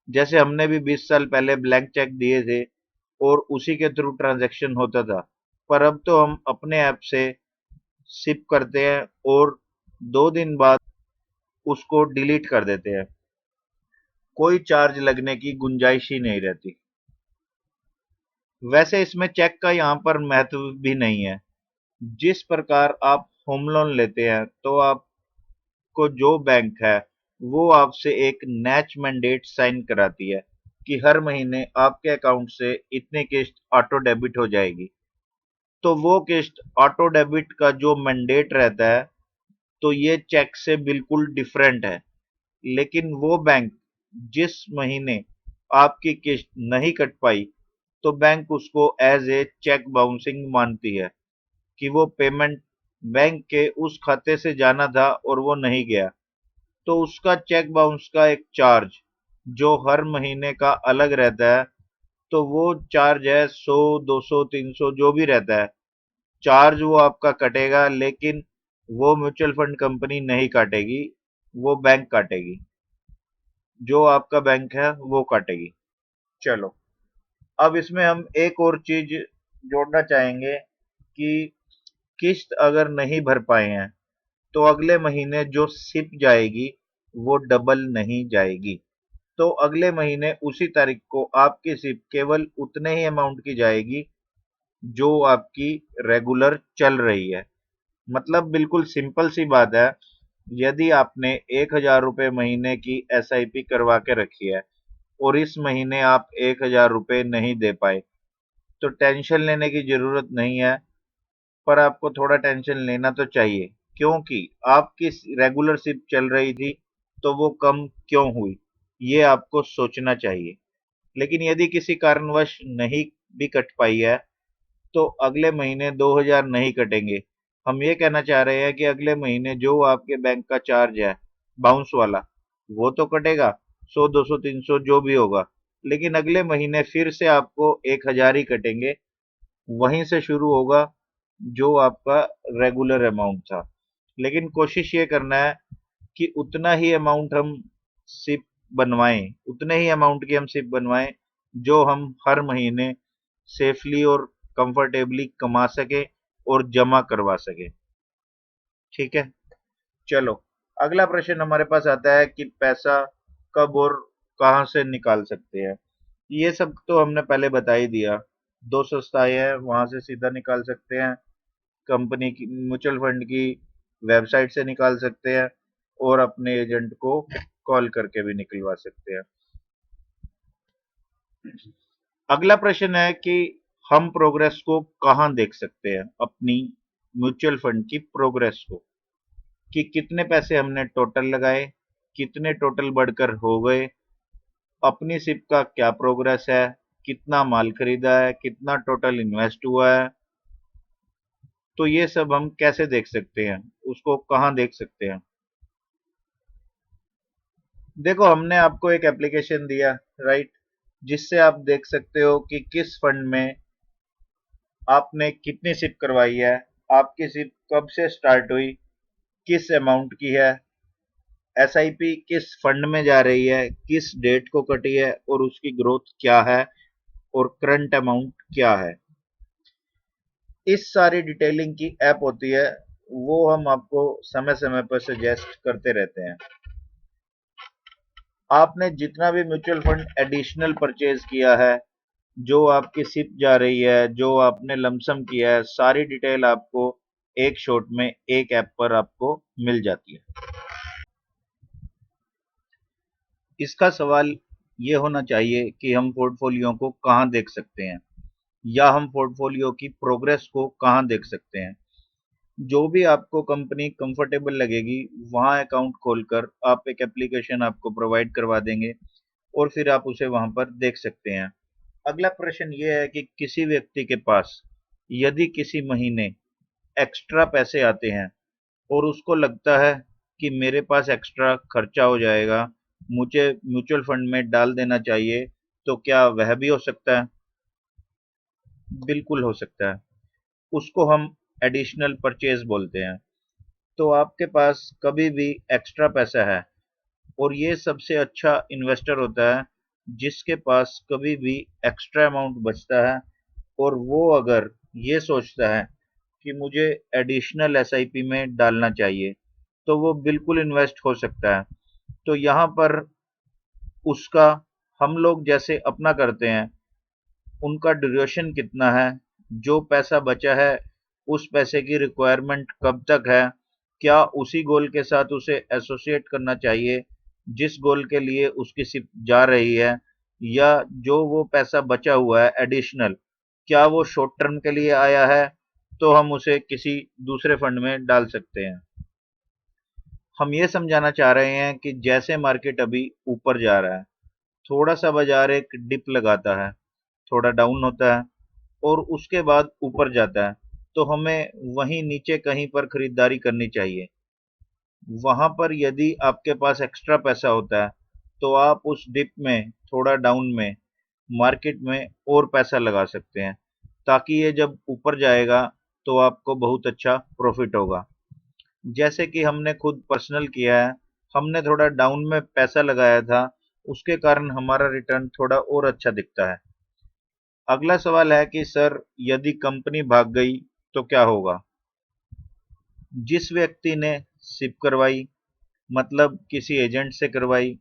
जैसे हमने भी 20 साल पहले ब्लैंक चेक दिए थे और उसी के थ्रू ट्रांजैक्शन होता था। पर अब तो हम अपने ऐप से सिप करते हैं और 2 दिन बाद उसको डिलीट कर देते हैं। कोई चार्ज लगने की गुंजाइश ही नहीं रहती। वैसे इसमें चेक का यहाँ पर महत्व भी नहीं है। जिस प्रकार आप होम लोन लेते हैं तो आपको जो बैंक है वो आपसे एक नैच मैंडेट साइन कराती है कि हर महीने आपके अकाउंट से इतनी किस्त ऑटो डेबिट हो जाएगी। तो वो किस्त ऑटो डेबिट का जो मैंडेट रहता है, तो ये चेक से बिल्कुल डिफरेंट है। लेकिन वो बैंक जिस महीने आपकी किस्त नहीं कट पाई, तो बैंक उसको एज ए चेक बाउंसिंग मानती है कि वो पेमेंट बैंक के उस खाते से जाना था और वो नहीं गया। तो उसका चेक बाउंस का एक चार्ज जो हर महीने का अलग रहता है, तो वो चार्ज है 100, 200, 300 जो भी रहता है। चार्ज वो आपका कटेगा, लेकिन वो म्यूचुअल फंड कंपनी नहीं काटेगी, वो बैंक काटेगी। जो आपका बैंक है वो काटेगी। चलो, अब इसमें हम एक और चीज जोड़ना चाहेंगे कि किस्त अगर नहीं भर पाए हैं तो अगले महीने जो सिप जाएगी वो डबल नहीं जाएगी। तो अगले महीने उसी तारीख को आपकी सिप केवल उतने ही अमाउंट की जाएगी जो आपकी रेगुलर चल रही है। मतलब बिल्कुल सिंपल सी बात है। यदि आपने 1,000 रुपये महीने की एसआईपी करवा के रखी है और इस महीने आप 1,000 रुपये नहीं दे पाए, तो टेंशन लेने की जरूरत नहीं है। पर आपको थोड़ा टेंशन लेना तो चाहिए, क्योंकि आपकी रेगुलर शिप चल रही थी, तो वो कम क्यों हुई, ये आपको सोचना चाहिए। लेकिन यदि किसी कारणवश नहीं भी कट पाई है, तो अगले महीने 2,000 नहीं कटेंगे। हम ये कहना चाह रहे हैं कि अगले महीने जो आपके बैंक का चार्ज है बाउंस वाला, वो तो कटेगा, 100, 200, 300 जो भी होगा। लेकिन अगले महीने फिर से आपको 1,000 ही कटेंगे, वहीं से शुरू होगा जो आपका रेगुलर अमाउंट था। लेकिन कोशिश ये करना है कि उतना ही अमाउंट हम सिप बनवाएं, उतने ही अमाउंट की हम सिप बनवाएं जो हम हर महीने सेफली और कंफर्टेबली कमा सके और जमा करवा सके। ठीक है, चलो, अगला प्रश्न हमारे पास आता है कि पैसा कब और कहां से निकाल सकते हैं। ये सब तो हमने पहले बता ही दिया। दो संस्थाएं हैं, वहां से सीधा निकाल सकते हैं, कंपनी की म्यूचुअल फंड की वेबसाइट से निकाल सकते हैं और अपने एजेंट को कॉल करके भी निकलवा सकते हैं। अगला प्रश्न है कि हम प्रोग्रेस को कहां देख सकते हैं, अपनी म्यूचुअल फंड की प्रोग्रेस को, कि कितने पैसे हमने टोटल लगाए, कितने टोटल बढ़कर हो गए, अपनी सिप का क्या प्रोग्रेस है, कितना माल खरीदा है, कितना टोटल इन्वेस्ट हुआ है। तो ये सब हम कैसे देख सकते हैं, उसको कहाँ देख सकते हैं? देखो, हमने आपको एक एप्लीकेशन दिया, राइट, जिससे आप देख सकते हो कि किस फंड में आपने कितनी सिप करवाई है, आपकी सिप कब से स्टार्ट हुई, किस अमाउंट की है, एसआईपी किस फंड में जा रही है, किस डेट को कटी है और उसकी ग्रोथ क्या है। और करंट अमाउंट क्या है। इस सारी डिटेलिंग की ऐप होती है, वो हम आपको समय समय पर सजेस्ट करते रहते हैं। आपने जितना भी म्यूचुअल फंड एडिशनल परचेज किया है, जो आपकी सिप जा रही है, जो आपने लमसम किया है, सारी डिटेल आपको एक शॉट में एक ऐप पर आपको मिल जाती है। इसका सवाल ये होना चाहिए कि हम पोर्टफोलियो को कहाँ देख सकते हैं, या हम पोर्टफोलियो की प्रोग्रेस को कहाँ देख सकते हैं। जो भी आपको कंपनी कंफर्टेबल लगेगी, वहाँ अकाउंट खोलकर आप एक एप्लीकेशन आपको प्रोवाइड करवा देंगे और फिर आप उसे वहाँ पर देख सकते हैं। अगला प्रश्न ये है कि किसी व्यक्ति के पास यदि किसी महीने एक्स्ट्रा पैसे आते हैं और उसको लगता है कि मेरे पास एक्स्ट्रा खर्चा हो जाएगा, मुझे म्यूचुअल फंड में डाल देना चाहिए, तो क्या वह भी हो सकता है? बिल्कुल हो सकता है। उसको हम एडिशनल परचेज बोलते हैं। तो आपके पास कभी भी एक्स्ट्रा पैसा है, और ये सबसे अच्छा इन्वेस्टर होता है जिसके पास कभी भी एक्स्ट्रा अमाउंट बचता है और वो अगर ये सोचता है कि मुझे एडिशनल एसआईपी में डालना चाहिए, तो वो बिल्कुल इन्वेस्ट हो सकता है। तो यहाँ पर उसका, हम लोग जैसे अपना करते हैं, उनका ड्यूरेशन कितना है, जो पैसा बचा है उस पैसे की रिक्वायरमेंट कब तक है, क्या उसी गोल के साथ उसे एसोसिएट करना चाहिए जिस गोल के लिए उसकी सिप जा रही है, या जो वो पैसा बचा हुआ है एडिशनल, क्या वो शॉर्ट टर्म के लिए आया है, तो हम उसे किसी दूसरे फंड में डाल सकते हैं। हम ये समझाना चाह रहे हैं कि जैसे मार्केट अभी ऊपर जा रहा है, थोड़ा सा बाजार एक डिप लगाता है, थोड़ा डाउन होता है और उसके बाद ऊपर जाता है, तो हमें वहीं नीचे कहीं पर खरीदारी करनी चाहिए। वहां पर यदि आपके पास एक्स्ट्रा पैसा होता है, तो आप उस डिप में, थोड़ा डाउन में, मार्केट में और पैसा लगा सकते हैं, ताकि ये जब ऊपर जाएगा तो आपको बहुत अच्छा प्रॉफिट होगा। जैसे कि हमने खुद पर्सनल किया है, हमने थोड़ा डाउन में पैसा लगाया था, उसके कारण हमारा रिटर्न थोड़ा और अच्छा दिखता है। अगला सवाल है कि सर, यदि कंपनी भाग गई तो क्या होगा? जिस व्यक्ति ने सिप करवाई, मतलब किसी एजेंट से करवाई,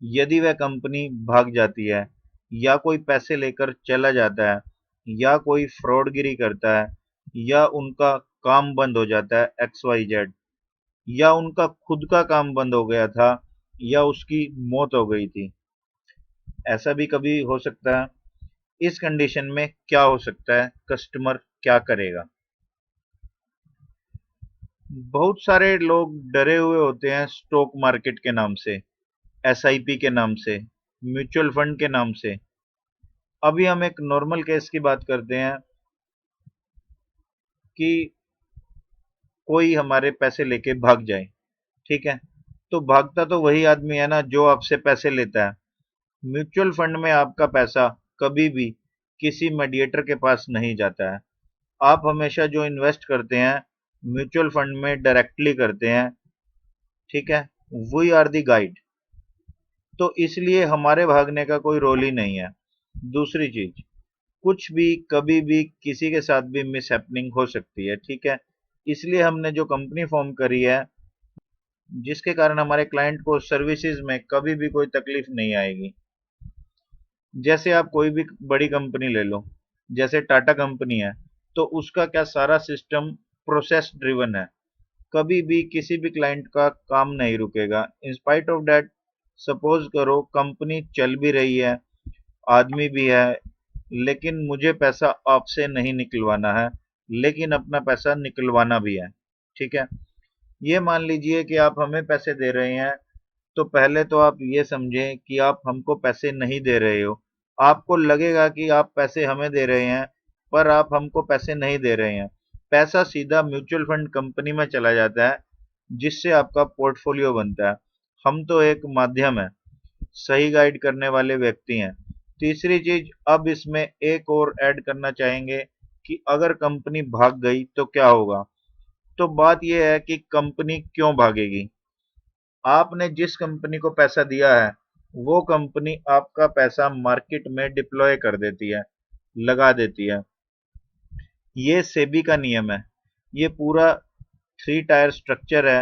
यदि वह कंपनी भाग जाती है, या कोई पैसे लेकर चला जाता है, या कोई फ्रॉडगिरी करता है, या उनका काम बंद हो जाता है एक्स वाई जेड, या उनका खुद का काम बंद हो गया था, या उसकी मौत हो गई थी, ऐसा भी कभी हो सकता है। इस कंडीशन में क्या हो सकता है, कस्टमर क्या करेगा? बहुत सारे लोग डरे हुए होते हैं स्टॉक मार्केट के नाम से, एसआईपी के नाम से, म्यूचुअल फंड के नाम से। अभी हम एक नॉर्मल केस की बात करते हैं कि कोई हमारे पैसे लेके भाग जाए, ठीक है? तो भागता तो वही आदमी है ना जो आपसे पैसे लेता है। म्यूचुअल फंड में आपका पैसा कभी भी किसी मीडिएटर के पास नहीं जाता है। आप हमेशा जो इन्वेस्ट करते हैं म्यूचुअल फंड में डायरेक्टली करते हैं, ठीक है? We are the guide. तो इसलिए हमारे भागने का कोई रोल ही नहीं है। दूसरी चीज, कुछ भी कभी भी किसी के साथ भी मिस हैपनिंग हो सकती है, ठीक है? इसलिए हमने जो कंपनी फॉर्म करी है, जिसके कारण हमारे क्लाइंट को सर्विसेज में कभी भी कोई तकलीफ नहीं आएगी। जैसे आप कोई भी बड़ी कंपनी ले लो, जैसे टाटा कंपनी है, तो उसका क्या सारा सिस्टम प्रोसेस ड्रिवन है। कभी भी किसी भी क्लाइंट का काम नहीं रुकेगा। In spite of that, suppose करो कंपनी चल भी रही है, आदमी भी है, लेकिन मुझे पैसा आपसे नहीं निकलवाना है, लेकिन अपना पैसा निकलवाना भी है, ठीक है? ये मान लीजिए कि आप हमें पैसे दे रहे हैं, तो पहले तो आप ये समझें कि आप हमको पैसे नहीं दे रहे हो। आपको लगेगा कि आप पैसे हमें दे रहे हैं, पर आप हमको पैसे नहीं दे रहे हैं। पैसा सीधा म्यूचुअल फंड कंपनी में चला जाता है, जिससे आपका पोर्टफोलियो बनता है। हम तो एक माध्यम है, सही गाइड करने वाले व्यक्ति हैं। तीसरी चीज, अब इसमें एक और ऐड करना चाहेंगे कि अगर कंपनी भाग गई तो क्या होगा? तो बात यह है कि कंपनी क्यों भागेगी? आपने जिस कंपनी को पैसा दिया है, वो कंपनी आपका पैसा मार्केट में डिप्लॉय कर देती है, लगा देती है। ये सेबी का नियम है। ये पूरा थ्री टायर स्ट्रक्चर है।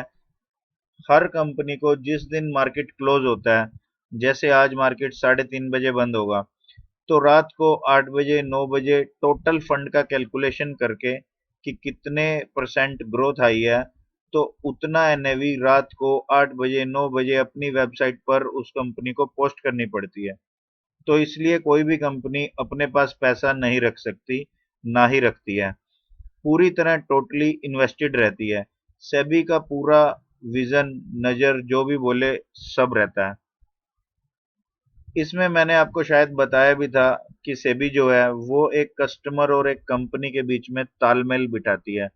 हर कंपनी को जिस दिन मार्केट क्लोज होता है, जैसे आज मार्केट 3:30 बजे बंद होगा, तो रात को 8 बजे 9 बजे टोटल फंड का कैलकुलेशन करके कि कितने परसेंट ग्रोथ आई है, तो उतना एनएवी रात को 8 बजे 9 बजे अपनी वेबसाइट पर उस कंपनी को पोस्ट करनी पड़ती है। तो इसलिए कोई भी कंपनी अपने पास पैसा नहीं रख सकती, ना ही रखती है। पूरी तरह टोटली इन्वेस्टेड रहती है। सेबी का पूरा विजन, नज़र जो भी बोले सब रहता है। इसमें मैंने आपको शायद बताया भी था कि सेबी जो है वो एक कस्टमर और एक कंपनी के बीच में तालमेल बिठाती है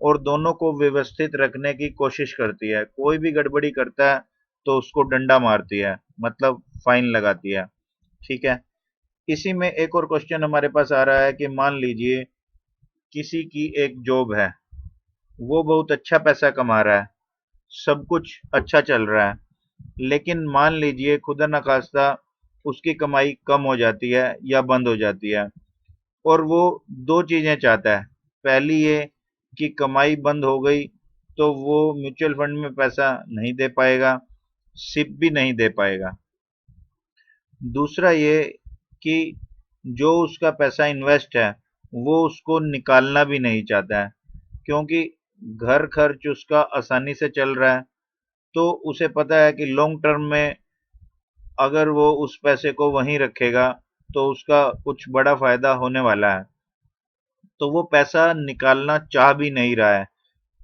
और दोनों को व्यवस्थित रखने की कोशिश करती है। कोई भी गड़बड़ी करता है तो उसको डंडा मारती है, मतलब फाइन लगाती है। ठीक है। इसी में एक और क्वेश्चन हमारे पास आ रहा है कि मान लीजिए किसी की एक जॉब है, वो बहुत अच्छा पैसा कमा रहा है, सब कुछ अच्छा चल रहा है, लेकिन मान लीजिए खुदा न खास्ता उसकी कमाई कम हो जाती है या बंद हो जाती है, और वो दो चीजें चाहता है। पहली ये कि कमाई बंद हो गई तो वो म्यूचुअल फंड में पैसा नहीं दे पाएगा, सिप भी नहीं दे पाएगा। दूसरा ये कि जो उसका पैसा इन्वेस्ट है वो उसको निकालना भी नहीं चाहता है, क्योंकि घर खर्च उसका आसानी से चल रहा है। तो उसे पता है कि लॉन्ग टर्म में अगर वो उस पैसे को वहीं रखेगा तो उसका कुछ बड़ा फायदा होने वाला है। तो वो पैसा निकालना चाह भी नहीं रहा है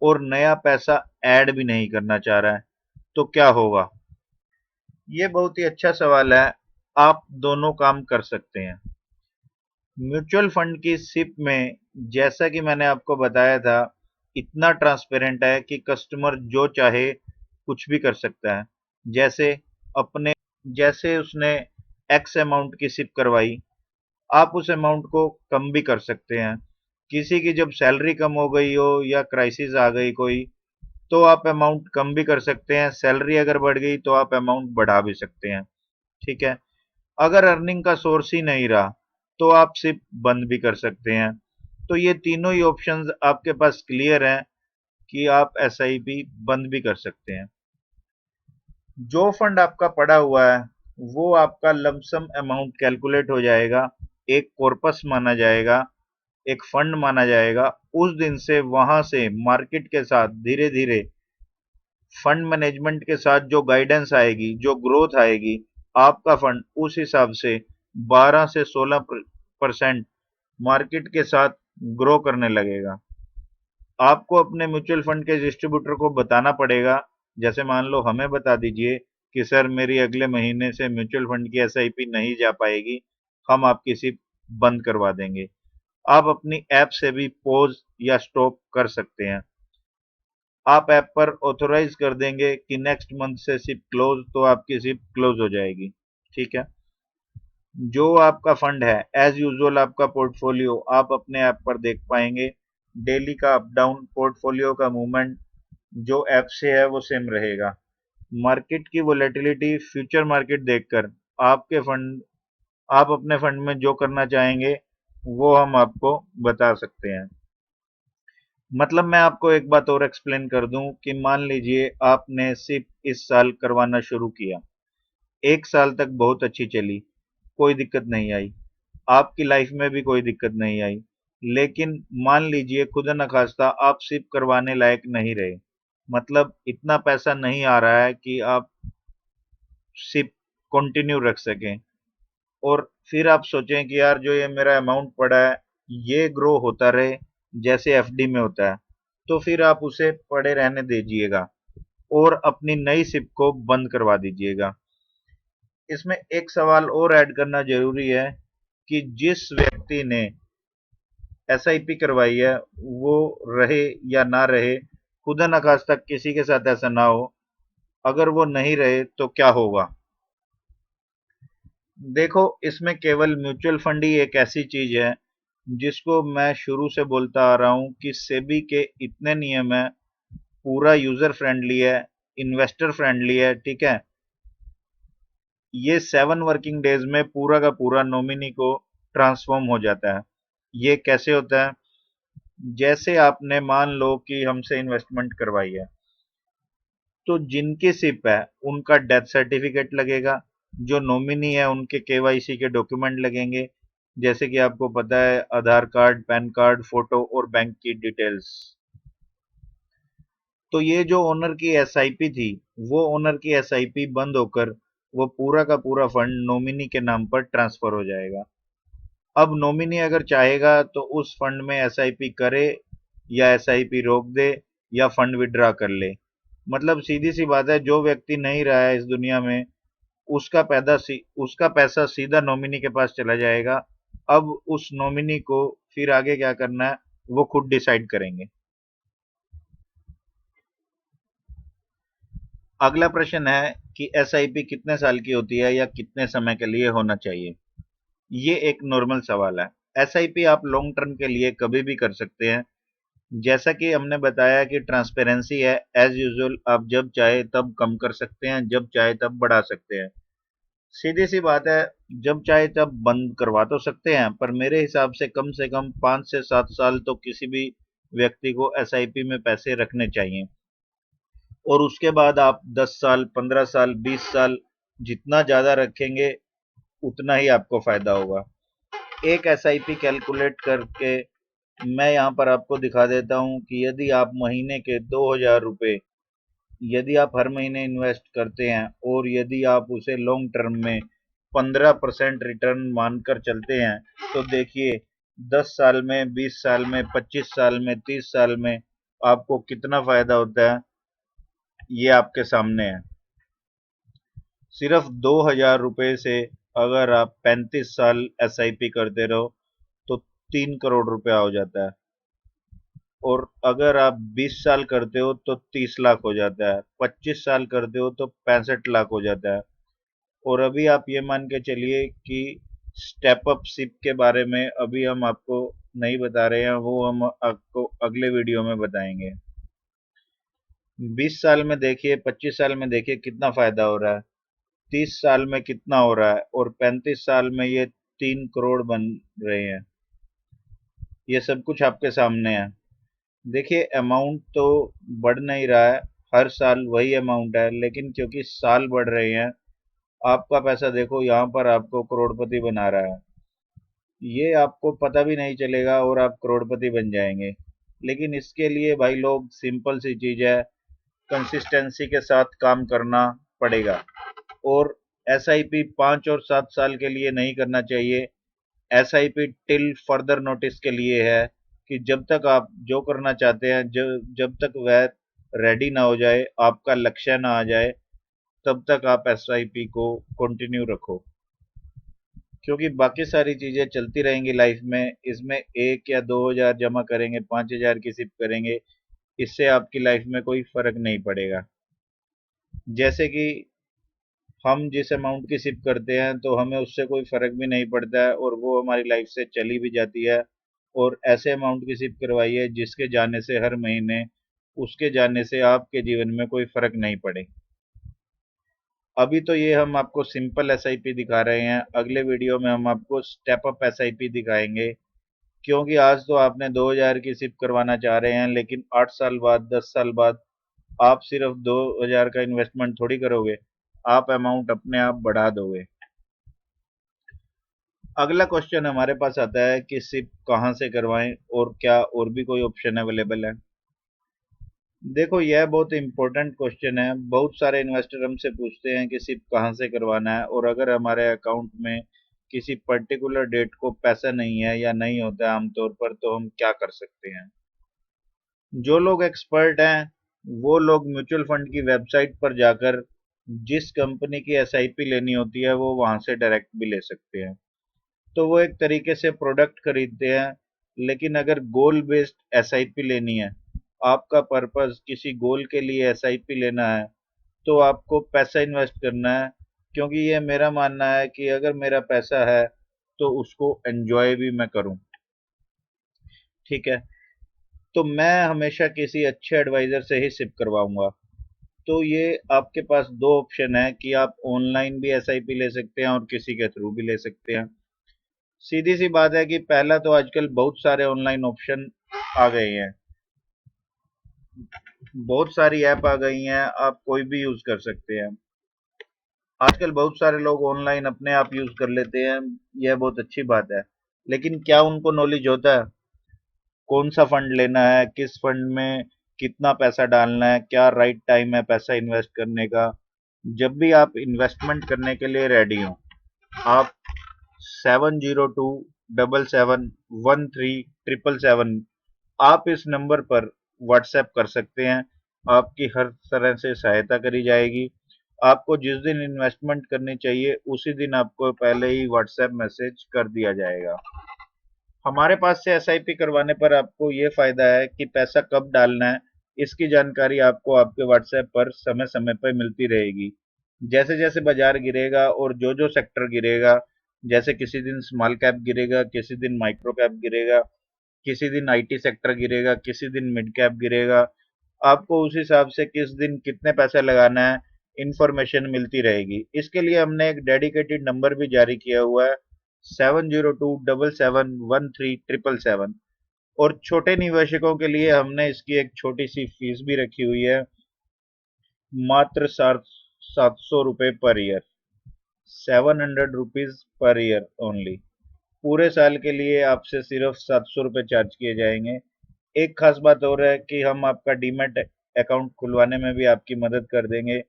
और नया पैसा ऐड भी नहीं करना चाह रहा है। तो क्या होगा? ये बहुत ही अच्छा सवाल है। आप दोनों काम कर सकते हैं। म्यूचुअल फंड की सिप में, जैसा कि मैंने आपको बताया था, इतना ट्रांसपेरेंट है कि कस्टमर जो चाहे कुछ भी कर सकता है। जैसे अपने जैसे उसने एक्स अमाउंट की सिप करवाई, आप उस अमाउंट को कम भी कर सकते हैं। किसी की जब सैलरी कम हो गई हो या क्राइसिस आ गई कोई, तो आप अमाउंट कम भी कर सकते हैं। सैलरी अगर बढ़ गई तो आप अमाउंट बढ़ा भी सकते हैं। ठीक है। अगर अर्निंग का सोर्स ही नहीं रहा तो आप सिर्फ बंद भी कर सकते हैं। तो ये तीनों ही ऑप्शंस आपके पास क्लियर हैं कि आप एसआईपी बंद भी कर सकते हैं। जो फंड आपका पड़ा हुआ है वो आपका लमसम अमाउंट कैलकुलेट हो जाएगा, एक कॉर्पस माना जाएगा, एक फंड माना जाएगा। उस दिन से वहां से मार्केट के साथ धीरे धीरे फंड मैनेजमेंट के साथ जो गाइडेंस आएगी, जो ग्रोथ आएगी, आपका फंड उस हिसाब से 12 से 16% मार्केट के साथ ग्रो करने लगेगा। आपको अपने म्यूचुअल फंड के डिस्ट्रीब्यूटर को बताना पड़ेगा। जैसे मान लो हमें बता दीजिए कि सर मेरी अगले महीने से म्यूचुअल फंड की एसआईपी नहीं जा पाएगी, हम आपकी सिप बंद करवा देंगे। आप अपनी ऐप से भी पॉज या स्टॉप कर सकते हैं। आप ऐप पर ऑथोराइज कर देंगे कि नेक्स्ट मंथ से सिप क्लोज, तो आपकी सिप क्लोज हो जाएगी। ठीक है। जो आपका फंड है एज यूजुअल आपका पोर्टफोलियो आप अपने ऐप पर देख पाएंगे। डेली का अप डाउन पोर्टफोलियो का मूवमेंट जो ऐप से है वो सेम रहेगा। मार्केट की वोलेटिलिटी फ्यूचर मार्केट देखकर आपके फंड आप अपने फंड में जो करना चाहेंगे वो हम आपको बता सकते हैं। मतलब मैं आपको एक बात और एक्सप्लेन कर दूं कि मान लीजिए आपने सिप इस साल करवाना शुरू किया, एक साल तक बहुत अच्छी चली, कोई दिक्कत नहीं आई, आपकी लाइफ में भी कोई दिक्कत नहीं आई। लेकिन मान लीजिए खुदा न खास्ता आप सिप करवाने लायक नहीं रहे, मतलब इतना पैसा नहीं आ रहा है कि आप सिप कंटिन्यू रख सकें, और फिर आप सोचें कि यार जो ये मेरा अमाउंट पड़ा है ये ग्रो होता रहे जैसे एफडी में होता है, तो फिर आप उसे पड़े रहने दीजिएगा और अपनी नई सिप को बंद करवा दीजिएगा। इसमें एक सवाल और ऐड करना जरूरी है कि जिस व्यक्ति ने एसआईपी करवाई है वो रहे या ना रहे, खुदा न खास्ता किसी के साथ ऐसा ना हो, अगर वो नहीं रहे तो क्या होगा? देखो, इसमें केवल म्यूचुअल फंड ही एक ऐसी चीज है जिसको मैं शुरू से बोलता आ रहा हूं कि सेबी के इतने नियम है, पूरा यूजर फ्रेंडली है, इन्वेस्टर फ्रेंडली है। ठीक है। ये 7 वर्किंग डेज में पूरा का पूरा नॉमिनी को ट्रांसफॉर्म हो जाता है। ये कैसे होता है? जैसे आपने मान लो कि हमसे इन्वेस्टमेंट करवाई है, तो जिनकी सिप है उनका डेथ सर्टिफिकेट लगेगा, जो नॉमिनी है उनके केवाईसी के डॉक्यूमेंट लगेंगे, जैसे कि आपको पता है आधार कार्ड, पैन कार्ड, फोटो और बैंक की डिटेल्स। तो ये जो ओनर की एसआईपी थी, वो ओनर की एसआईपी बंद होकर वो पूरा का पूरा फंड नॉमिनी के नाम पर ट्रांसफर हो जाएगा। अब नॉमिनी अगर चाहेगा तो उस फंड में एसआईपी करे या एसआईपी रोक दे या फंड विड्रॉ कर ले। मतलब सीधी सी बात है, जो व्यक्ति नहीं रहा है इस दुनिया में, उसका पैसा सीधा नॉमिनी के पास चला जाएगा। अब उस नॉमिनी को फिर आगे क्या करना है वो खुद डिसाइड करेंगे। अगला प्रश्न है कि एसआईपी कितने साल की होती है या कितने समय के लिए होना चाहिए। ये एक नॉर्मल सवाल है। एसआईपी आप लॉन्ग टर्म के लिए कभी भी कर सकते हैं। जैसा कि हमने बताया कि ट्रांसपेरेंसी है, एज यूजुअल आप जब चाहे तब कम कर सकते हैं, जब चाहे तब बढ़ा सकते हैं। सीधी सी बात है, जब चाहे तब बंद करवा तो सकते हैं, पर मेरे हिसाब से कम 5 से 7 साल तो किसी भी व्यक्ति को एसआईपी में पैसे रखने चाहिए। और उसके बाद आप 10 साल, 15 साल, 20 साल जितना ज़्यादा रखेंगे उतना ही आपको फ़ायदा होगा। एक एसआईपी कैलकुलेट करके मैं यहाँ पर आपको दिखा देता हूँ कि यदि आप महीने के 2,000 रुपये यदि आप हर महीने इन्वेस्ट करते हैं और यदि आप उसे लॉन्ग टर्म में 15% रिटर्न मानकर चलते हैं, तो देखिए 10 साल में, 20 साल में, 25 साल में, 30 साल में आपको कितना फ़ायदा होता है, ये आपके सामने है। सिर्फ 2,000 रुपये से अगर आप 35 साल एसआईपी करते रहो तो 3 करोड़ रुपया हो जाता है। और अगर आप 20 साल करते हो तो 30 लाख हो जाता है, 25 साल करते हो तो 65 लाख हो जाता है। और अभी आप ये मान के चलिए कि स्टेप अप सिप के बारे में अभी हम आपको नहीं बता रहे हैं, वो हम आपको अगले वीडियो में बताएंगे। 20 साल में देखिए, 25 साल में देखिए कितना फायदा हो रहा है, 30 साल में कितना हो रहा है, और 35 साल में ये 3 करोड़ बन रहे हैं। ये सब कुछ आपके सामने है। देखिए अमाउंट तो बढ़ नहीं रहा है, हर साल वही अमाउंट है, लेकिन क्योंकि साल बढ़ रहे हैं, आपका पैसा देखो यहाँ पर आपको करोड़पति बना रहा है। ये आपको पता भी नहीं चलेगा और आप करोड़पति बन जाएंगे। लेकिन इसके लिए भाई लोग, सिंपल सी चीज है, कंसिस्टेंसी के साथ काम करना पड़ेगा। और एसआईपी 5 और 7 साल के लिए नहीं करना चाहिए। एसआईपी टिल फर्दर नोटिस के लिए है कि जब तक आप जो करना चाहते हैं, जब तक वह रेडी ना हो जाए, आपका लक्ष्य ना आ जाए, तब तक आप एसआईपी को कंटिन्यू रखो। क्योंकि बाकी सारी चीजें चलती रहेंगी लाइफ में, इसमें 1 या 2 हजार जमा करेंगे, 5 हजार की सिप करेंगे, इससे आपकी लाइफ में कोई फर्क नहीं पड़ेगा। जैसे कि हम जिस अमाउंट की सिप करते हैं तो हमें उससे कोई फर्क भी नहीं पड़ता है और वो हमारी लाइफ से चली भी जाती है। और ऐसे अमाउंट की सिप करवाइए जिसके जाने से हर महीने उसके जाने से आपके जीवन में कोई फर्क नहीं पड़े। अभी तो ये हम आपको सिंपल एसआईपी दिखा रहे हैं, अगले वीडियो में हम आपको स्टेप अप एसआईपी दिखाएंगे। क्योंकि आज तो आपने 2,000 की सिप करवाना चाह रहे हैं, लेकिन 8 साल बाद, 10 साल बाद आप सिर्फ 2,000 का इन्वेस्टमेंट थोड़ी करोगे, आप अमाउंट अपने आप बढ़ा दोगे। अगला क्वेश्चन हमारे पास आता है कि सिप कहाँ से करवाएं और क्या और भी कोई ऑप्शन अवेलेबल है। देखो यह बहुत इंपॉर्टेंट क्वेश्चन है। बहुत सारे इन्वेस्टर हमसे पूछते हैं कि सिप कहाँ से करवाना है, और अगर हमारे अकाउंट में किसी पर्टिकुलर डेट को पैसा नहीं है या नहीं होता है आमतौर पर, तो हम क्या कर सकते हैं। जो लोग एक्सपर्ट हैं वो लोग म्यूचुअल फंड की वेबसाइट पर जाकर जिस कंपनी की एसआईपी लेनी होती है वो वहां से डायरेक्ट भी ले सकते हैं। तो वो एक तरीके से प्रोडक्ट खरीदते हैं। लेकिन अगर गोल बेस्ड एसआईपी लेनी है, आपका पर्पस किसी गोल के लिए एसआईपी लेना है, तो आपको पैसा इन्वेस्ट करना है। क्योंकि ये मेरा मानना है कि अगर मेरा पैसा है तो उसको एंजॉय भी मैं करूं। ठीक है, तो मैं हमेशा किसी अच्छे एडवाइजर से ही सिप करवाऊंगा। तो ये आपके पास दो ऑप्शन है कि आप ऑनलाइन भी एसआईपी ले सकते हैं और किसी के थ्रू भी ले सकते हैं। सीधी सी बात है कि पहला तो आजकल बहुत सारे ऑनलाइन ऑप्शन आ गए हैं, बहुत सारी ऐप आ गई हैं, आप कोई भी यूज कर सकते हैं। आजकल बहुत सारे लोग ऑनलाइन अपने आप यूज कर लेते हैं, यह बहुत अच्छी बात है। लेकिन क्या उनको नॉलेज होता है कौन सा फंड लेना है, किस फंड में कितना पैसा डालना है, क्या राइट टाइम है पैसा इन्वेस्ट करने का। जब भी आप इन्वेस्टमेंट करने के लिए रेडी हो, आप 70277713 आप इस नंबर पर व्हाट्सएप कर सकते हैं। आपकी हर तरह से सहायता करी जाएगी। आपको जिस दिन इन्वेस्टमेंट करनी चाहिए उसी दिन आपको पहले ही व्हाट्सएप मैसेज कर दिया जाएगा। हमारे पास से एसआईपी करवाने पर आपको ये फायदा है कि पैसा कब डालना है इसकी जानकारी आपको आपके व्हाट्सएप पर समय समय पर मिलती रहेगी। जैसे जैसे बाजार गिरेगा और जो जो सेक्टर गिरेगा, जैसे किसी दिन स्मॉल कैप गिरेगा, किसी दिन माइक्रो कैप गिरेगा, किसी दिन आईटी सेक्टर गिरेगा, किसी दिन मिड कैप गिरेगा, आपको उस हिसाब से किस दिन कितने पैसे लगाना है इंफॉर्मेशन मिलती रहेगी। इसके लिए हमने एक डेडिकेटेड नंबर भी जारी किया हुआ है, 7027713777। और छोटे निवेशकों के लिए हमने इसकी एक छोटी सी फीस भी रखी हुई है, मात्र 700 रुपये per year, 700 rupees per year only. पूरे साल के लिए आपसे सिर्फ 700 रुपये चार्ज किए जाएंगे। एक खास बात और है कि हम आपका डीमैट अकाउंट खुलवाने में भी आपकी मदद कर देंगे।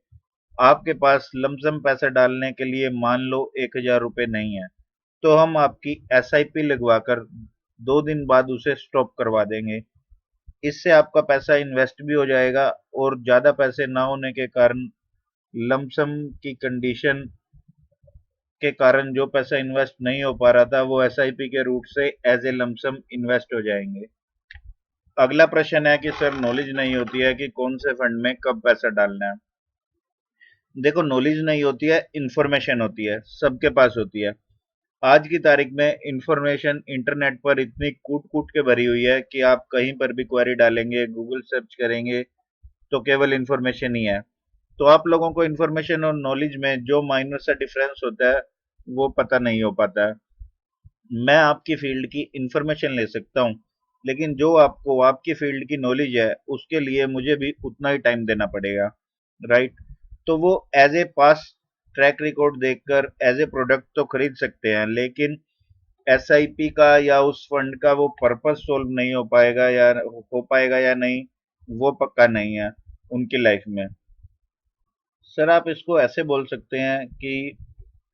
आपके पास लमसम पैसा डालने के लिए मान लो 1000 रुपये नहीं है, तो हम आपकी एसआईपी लगवाकर 2 दिन बाद उसे स्टॉप करवा देंगे। इससे आपका पैसा इन्वेस्ट भी हो जाएगा और ज्यादा पैसे ना होने के कारण, लमसम की कंडीशन के कारण जो पैसा इन्वेस्ट नहीं हो पा रहा था वो एसआईपी के रूट से एज ए लमसम इन्वेस्ट हो जाएंगे। अगला प्रश्न है कि सर नॉलेज नहीं होती है कि कौन से फंड में कब पैसा डालना है। देखो, नॉलेज नहीं होती है, इंफॉर्मेशन होती है, सबके पास होती है। आज की तारीख में इंफॉर्मेशन इंटरनेट पर इतनी कूट कूट के भरी हुई है कि आप कहीं पर भी क्वेरी डालेंगे, गूगल सर्च करेंगे तो केवल इंफॉर्मेशन ही है। तो आप लोगों को इंफॉर्मेशन और नॉलेज में जो माइनर सा डिफरेंस होता है वो पता नहीं हो पाता है। मैं आपकी फील्ड की इंफॉर्मेशन ले सकता हूँ, लेकिन जो आपको आपकी फील्ड की नॉलेज है उसके लिए मुझे भी उतना ही टाइम देना पड़ेगा, राइट। तो वो as a past track record देखकर एज ए प्रोडक्ट तो खरीद सकते हैं, लेकिन एसआईपी का या उस फंड का वो पर्पस सोल्व नहीं हो पाएगा या नहीं, वो पक्का नहीं है उनकी लाइफ में। सर आप इसको ऐसे बोल सकते हैं कि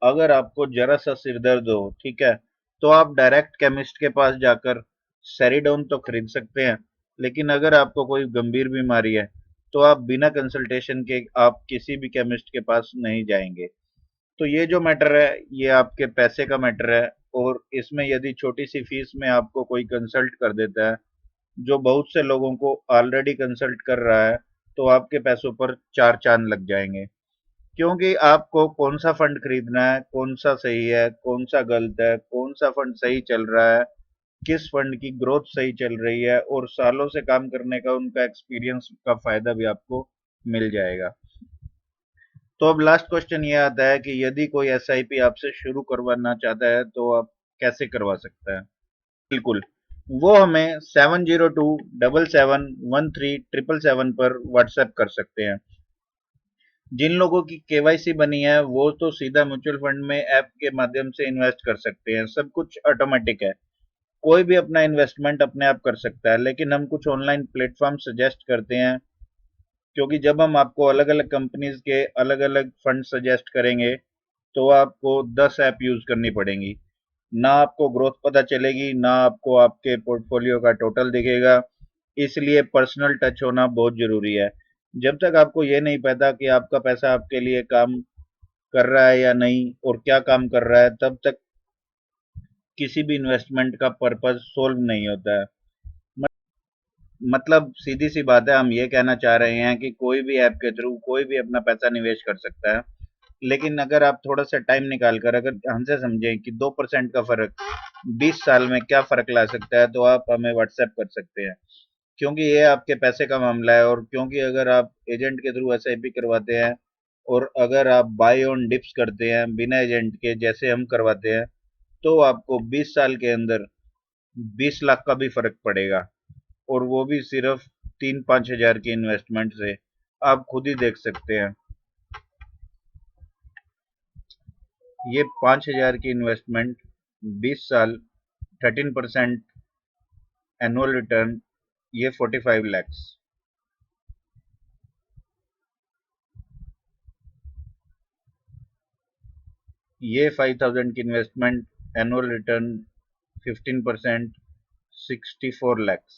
अगर आपको जरा सा सिर दर्द हो, ठीक है, तो आप डायरेक्ट केमिस्ट के पास जाकर सेरिडोन तो खरीद सकते हैं, लेकिन अगर आपको कोई गंभीर बीमारी है तो आप बिना कंसल्टेशन के आप किसी भी केमिस्ट के पास नहीं जाएंगे। तो ये जो मैटर है ये आपके पैसे का मैटर है, और इसमें यदि छोटी सी फीस में आपको कोई कंसल्ट कर देता है जो बहुत से लोगों को ऑलरेडी कंसल्ट कर रहा है, तो आपके पैसों पर चार चांद लग जाएंगे। क्योंकि आपको कौन सा फंड खरीदना है, कौन सा सही है, कौन सा गलत है, कौन सा फंड सही चल रहा है, किस फंड की ग्रोथ सही चल रही है, और सालों से काम करने का उनका एक्सपीरियंस का फायदा भी आपको मिल जाएगा। तो अब लास्ट क्वेश्चन ये आता है कि यदि कोई एसआईपी आपसे शुरू करवाना चाहता है तो आप कैसे करवा सकता है। बिल्कुल, वो हमें 70277713 पर व्हाट्सएप कर सकते हैं। जिन लोगों की केवाईसी बनी है वो तो सीधा म्यूचुअल फंड में ऐप के माध्यम से इन्वेस्ट कर सकते हैं, सब कुछ ऑटोमेटिक है। कोई भी अपना इन्वेस्टमेंट अपने आप कर सकता है, लेकिन हम कुछ ऑनलाइन प्लेटफॉर्म सजेस्ट करते हैं, क्योंकि जब हम आपको अलग अलग कंपनीज के अलग अलग फंड सजेस्ट करेंगे तो आपको 10 ऐप यूज करनी पड़ेंगी, ना आपको ग्रोथ पता चलेगी, ना आपको आपके पोर्टफोलियो का टोटल दिखेगा। इसलिए पर्सनल टच होना बहुत जरूरी है। जब तक आपको ये नहीं पता कि आपका पैसा आपके लिए काम कर रहा है या नहीं और क्या काम कर रहा है, तब तक किसी भी इन्वेस्टमेंट का पर्पस सोल्व नहीं होता है। मतलब सीधी सी बात है, हम ये कहना चाह रहे हैं कि कोई भी ऐप के थ्रू कोई भी अपना पैसा निवेश कर सकता है, लेकिन अगर आप थोड़ा सा टाइम निकाल कर अगर हमसे समझें कि 2% का फर्क 20 साल में क्या फर्क ला सकता है, तो आप हमें व्हाट्सएप कर सकते हैं। क्योंकि ये आपके पैसे का मामला है, और क्योंकि अगर आप एजेंट के थ्रू एसआईपी करवाते हैं और अगर आप बाय ऑन डिप्स करते हैं बिना एजेंट के जैसे हम करवाते हैं, तो आपको 20 साल के अंदर 20 लाख का भी फर्क पड़ेगा, और वो भी सिर्फ 3-5 हजार की इन्वेस्टमेंट से। आप खुद ही देख सकते हैं, ये 5 हजार की इन्वेस्टमेंट 20 साल 13% एनुअल रिटर्न, ये 45 लैक्स। ये 5000 की investment annual return 15% 64 lakhs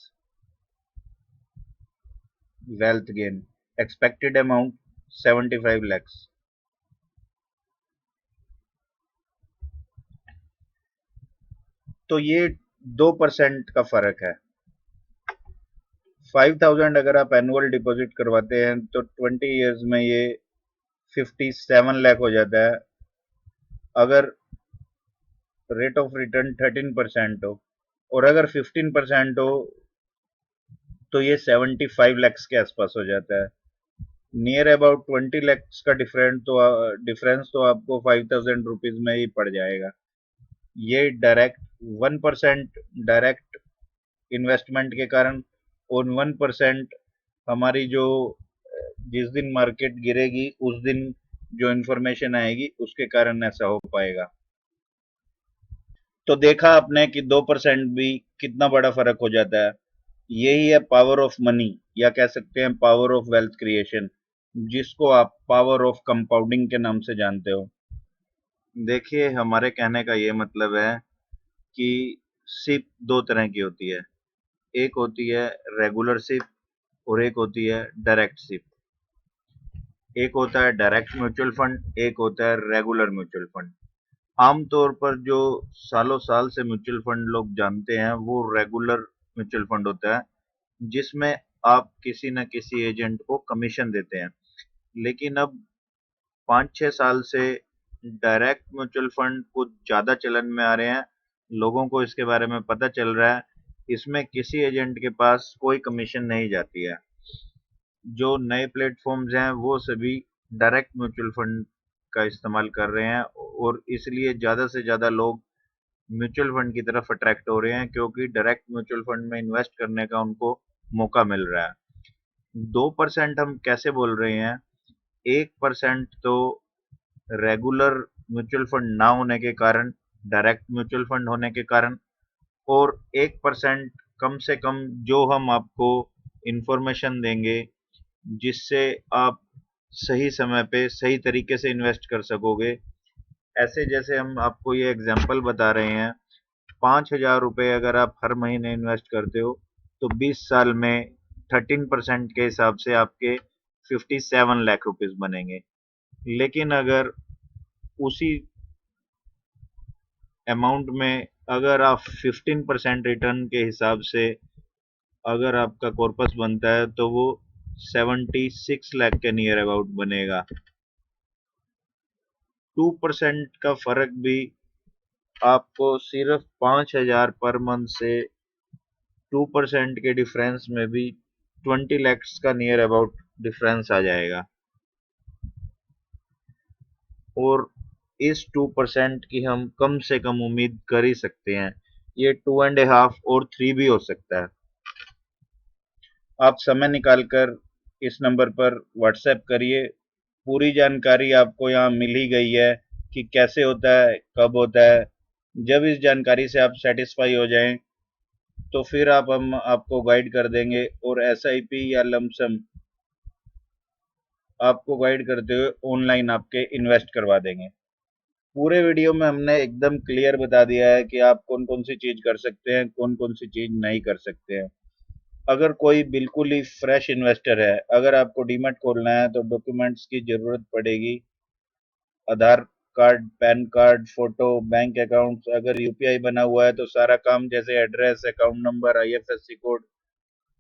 wealth gain, expected amount 75 lakhs. तो ये 2% का फर्क है। 5000 अगर आप एनुअल डिपॉजिट करवाते हैं तो 20 इयर्स में ये 57 लाख हो जाता है। अगर रेट ऑफ रिटर्न 13% हो और अगर 15% हो तो ये 75 लैक्स के आसपास हो जाता है। नियर अबाउट 20 लैक्स का डिफरेंस तो आपको 5000 रुपीज में ही पड़ जाएगा। ये डायरेक्ट 1% डायरेक्ट इन्वेस्टमेंट के कारण, और 1% हमारी जो जिस दिन मार्केट गिरेगी उस दिन जो इंफॉर्मेशन आएगी उसके कारण ऐसा हो पाएगा। तो देखा आपने कि 2% भी कितना बड़ा फर्क हो जाता है। यही है पावर ऑफ मनी, या कह सकते हैं पावर ऑफ वेल्थ क्रिएशन, जिसको आप पावर ऑफ कंपाउंडिंग के नाम से जानते हो। देखिए, हमारे कहने का ये मतलब है कि सिप दो तरह की होती है। एक होती है रेगुलर सिप और एक होती है डायरेक्ट सिप। एक होता है डायरेक्ट म्यूचुअल फंड, एक होता है रेगुलर म्यूचुअल फंड। आमतौर पर जो सालों साल से म्यूचुअल फंड लोग जानते हैं वो रेगुलर म्यूचुअल फंड होता है, जिसमें आप किसी न किसी एजेंट को कमीशन देते हैं। लेकिन अब 5-6 साल से डायरेक्ट म्यूचुअल फंड कुछ ज़्यादा चलन में आ रहे हैं। लोगों को इसके बारे में पता चल रहा है। इसमें किसी एजेंट के पास कोई कमीशन नहीं जाती है। जो नए प्लेटफॉर्म्स हैं वो सभी डायरेक्ट म्यूचुअल फंड का इस्तेमाल कर रहे हैं, और इसलिए ज़्यादा से ज़्यादा लोग म्यूचुअल फंड की तरफ अट्रैक्ट हो रहे हैं, क्योंकि डायरेक्ट म्यूचुअल फंड में इन्वेस्ट करने का उनको मौका मिल रहा है। 2% हम कैसे बोल रहे हैं? 1% तो रेगुलर म्यूचुअल फंड ना होने के कारण, डायरेक्ट म्यूचुअल फंड होने के कारण, और 1% कम से कम जो हम आपको इंफॉर्मेशन देंगे जिससे आप सही समय पे सही तरीके से इन्वेस्ट कर सकोगे। ऐसे जैसे हम आपको ये एग्जांपल बता रहे हैं, 5,000 रुपये अगर आप हर महीने इन्वेस्ट करते हो तो 20 साल में 13% के हिसाब से आपके 57 लाख रुपीस बनेंगे। लेकिन अगर उसी अमाउंट में अगर आप 15% रिटर्न के हिसाब से अगर आपका कॉर्पस बनता है तो वो 76 लाख के नियर अबाउट बनेगा। 2% का फर्क भी आपको सिर्फ 5,000 पर मंथ से 2% के डिफरेंस में भी 20 लैक्स का नियर अबाउट डिफरेंस आ जाएगा। और इस 2% की हम कम से कम उम्मीद कर ही सकते हैं। ये 2.5 और 3 भी हो सकता है। आप समय निकालकर इस नंबर पर व्हाट्सएप करिए। पूरी जानकारी आपको यहाँ मिल ही गई है कि कैसे होता है, कब होता है। जब इस जानकारी से आप सेटिस्फाई हो जाएं तो फिर हम आपको गाइड कर देंगे, और एसआईपी या लमसम आपको गाइड करते हुए ऑनलाइन आपके इन्वेस्ट करवा देंगे। पूरे वीडियो में हमने एकदम क्लियर बता दिया है कि आप कौन कौन सी चीज कर सकते हैं, कौन कौन सी चीज नहीं कर सकते हैं। अगर कोई बिल्कुल ही फ्रेश इन्वेस्टर है, अगर आपको डीमैट खोलना है तो डॉक्यूमेंट्स की जरूरत पड़ेगी। Aadhaar card, PAN card, photo, bank accounts. अगर यूपीआई बना हुआ है तो सारा काम जैसे address, account number, IFSC code,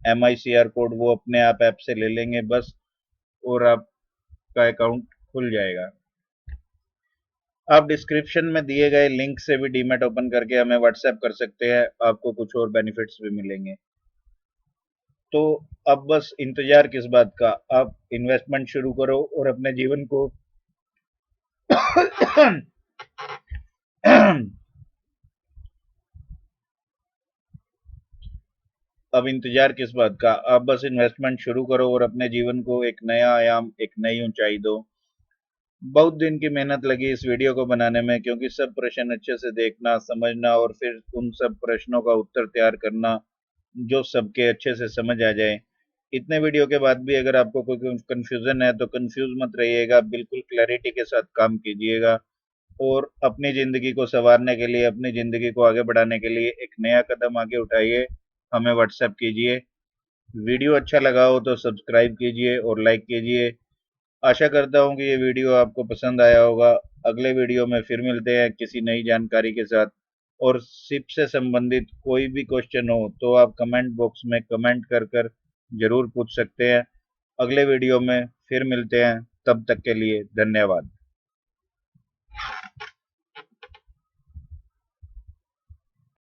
MICR code वो अपने आप ऐप से ले लेंगे बस, और आपका अकाउंट खुल जाएगा। आप डिस्क्रिप्शन में दिए गए लिंक से भी डीमैट ओपन करके हमें व्हाट्सएप कर सकते हैं, आपको कुछ और बेनिफिट्स भी मिलेंगे। तो अब बस इंतजार किस बात का, आप इन्वेस्टमेंट शुरू करो और अपने जीवन को अब इंतजार किस बात का, आप बस इन्वेस्टमेंट शुरू करो और अपने जीवन को एक नया आयाम, एक नई ऊंचाई दो। बहुत दिन की मेहनत लगी इस वीडियो को बनाने में, क्योंकि सब प्रश्न अच्छे से देखना, समझना और फिर उन सब प्रश्नों का उत्तर तैयार करना जो सबके अच्छे से समझ आ जाए। इतने वीडियो के बाद भी अगर आपको कोई कंफ्यूजन है तो कंफ्यूज मत रहिएगा, बिल्कुल क्लैरिटी के साथ काम कीजिएगा और अपनी जिंदगी को संवारने के लिए, अपनी जिंदगी को आगे बढ़ाने के लिए एक नया कदम आगे उठाइए। हमें व्हाट्सएप कीजिए। वीडियो अच्छा लगा हो तो सब्सक्राइब कीजिए और लाइक कीजिए। आशा करता हूं कि ये वीडियो आपको पसंद आया होगा। अगले वीडियो में फिर मिलते हैं किसी नई जानकारी के साथ। और सिप से संबंधित कोई भी क्वेश्चन हो तो आप कमेंट बॉक्स में कमेंट कर जरूर पूछ सकते हैं। अगले वीडियो में फिर मिलते हैं, तब तक के लिए धन्यवाद।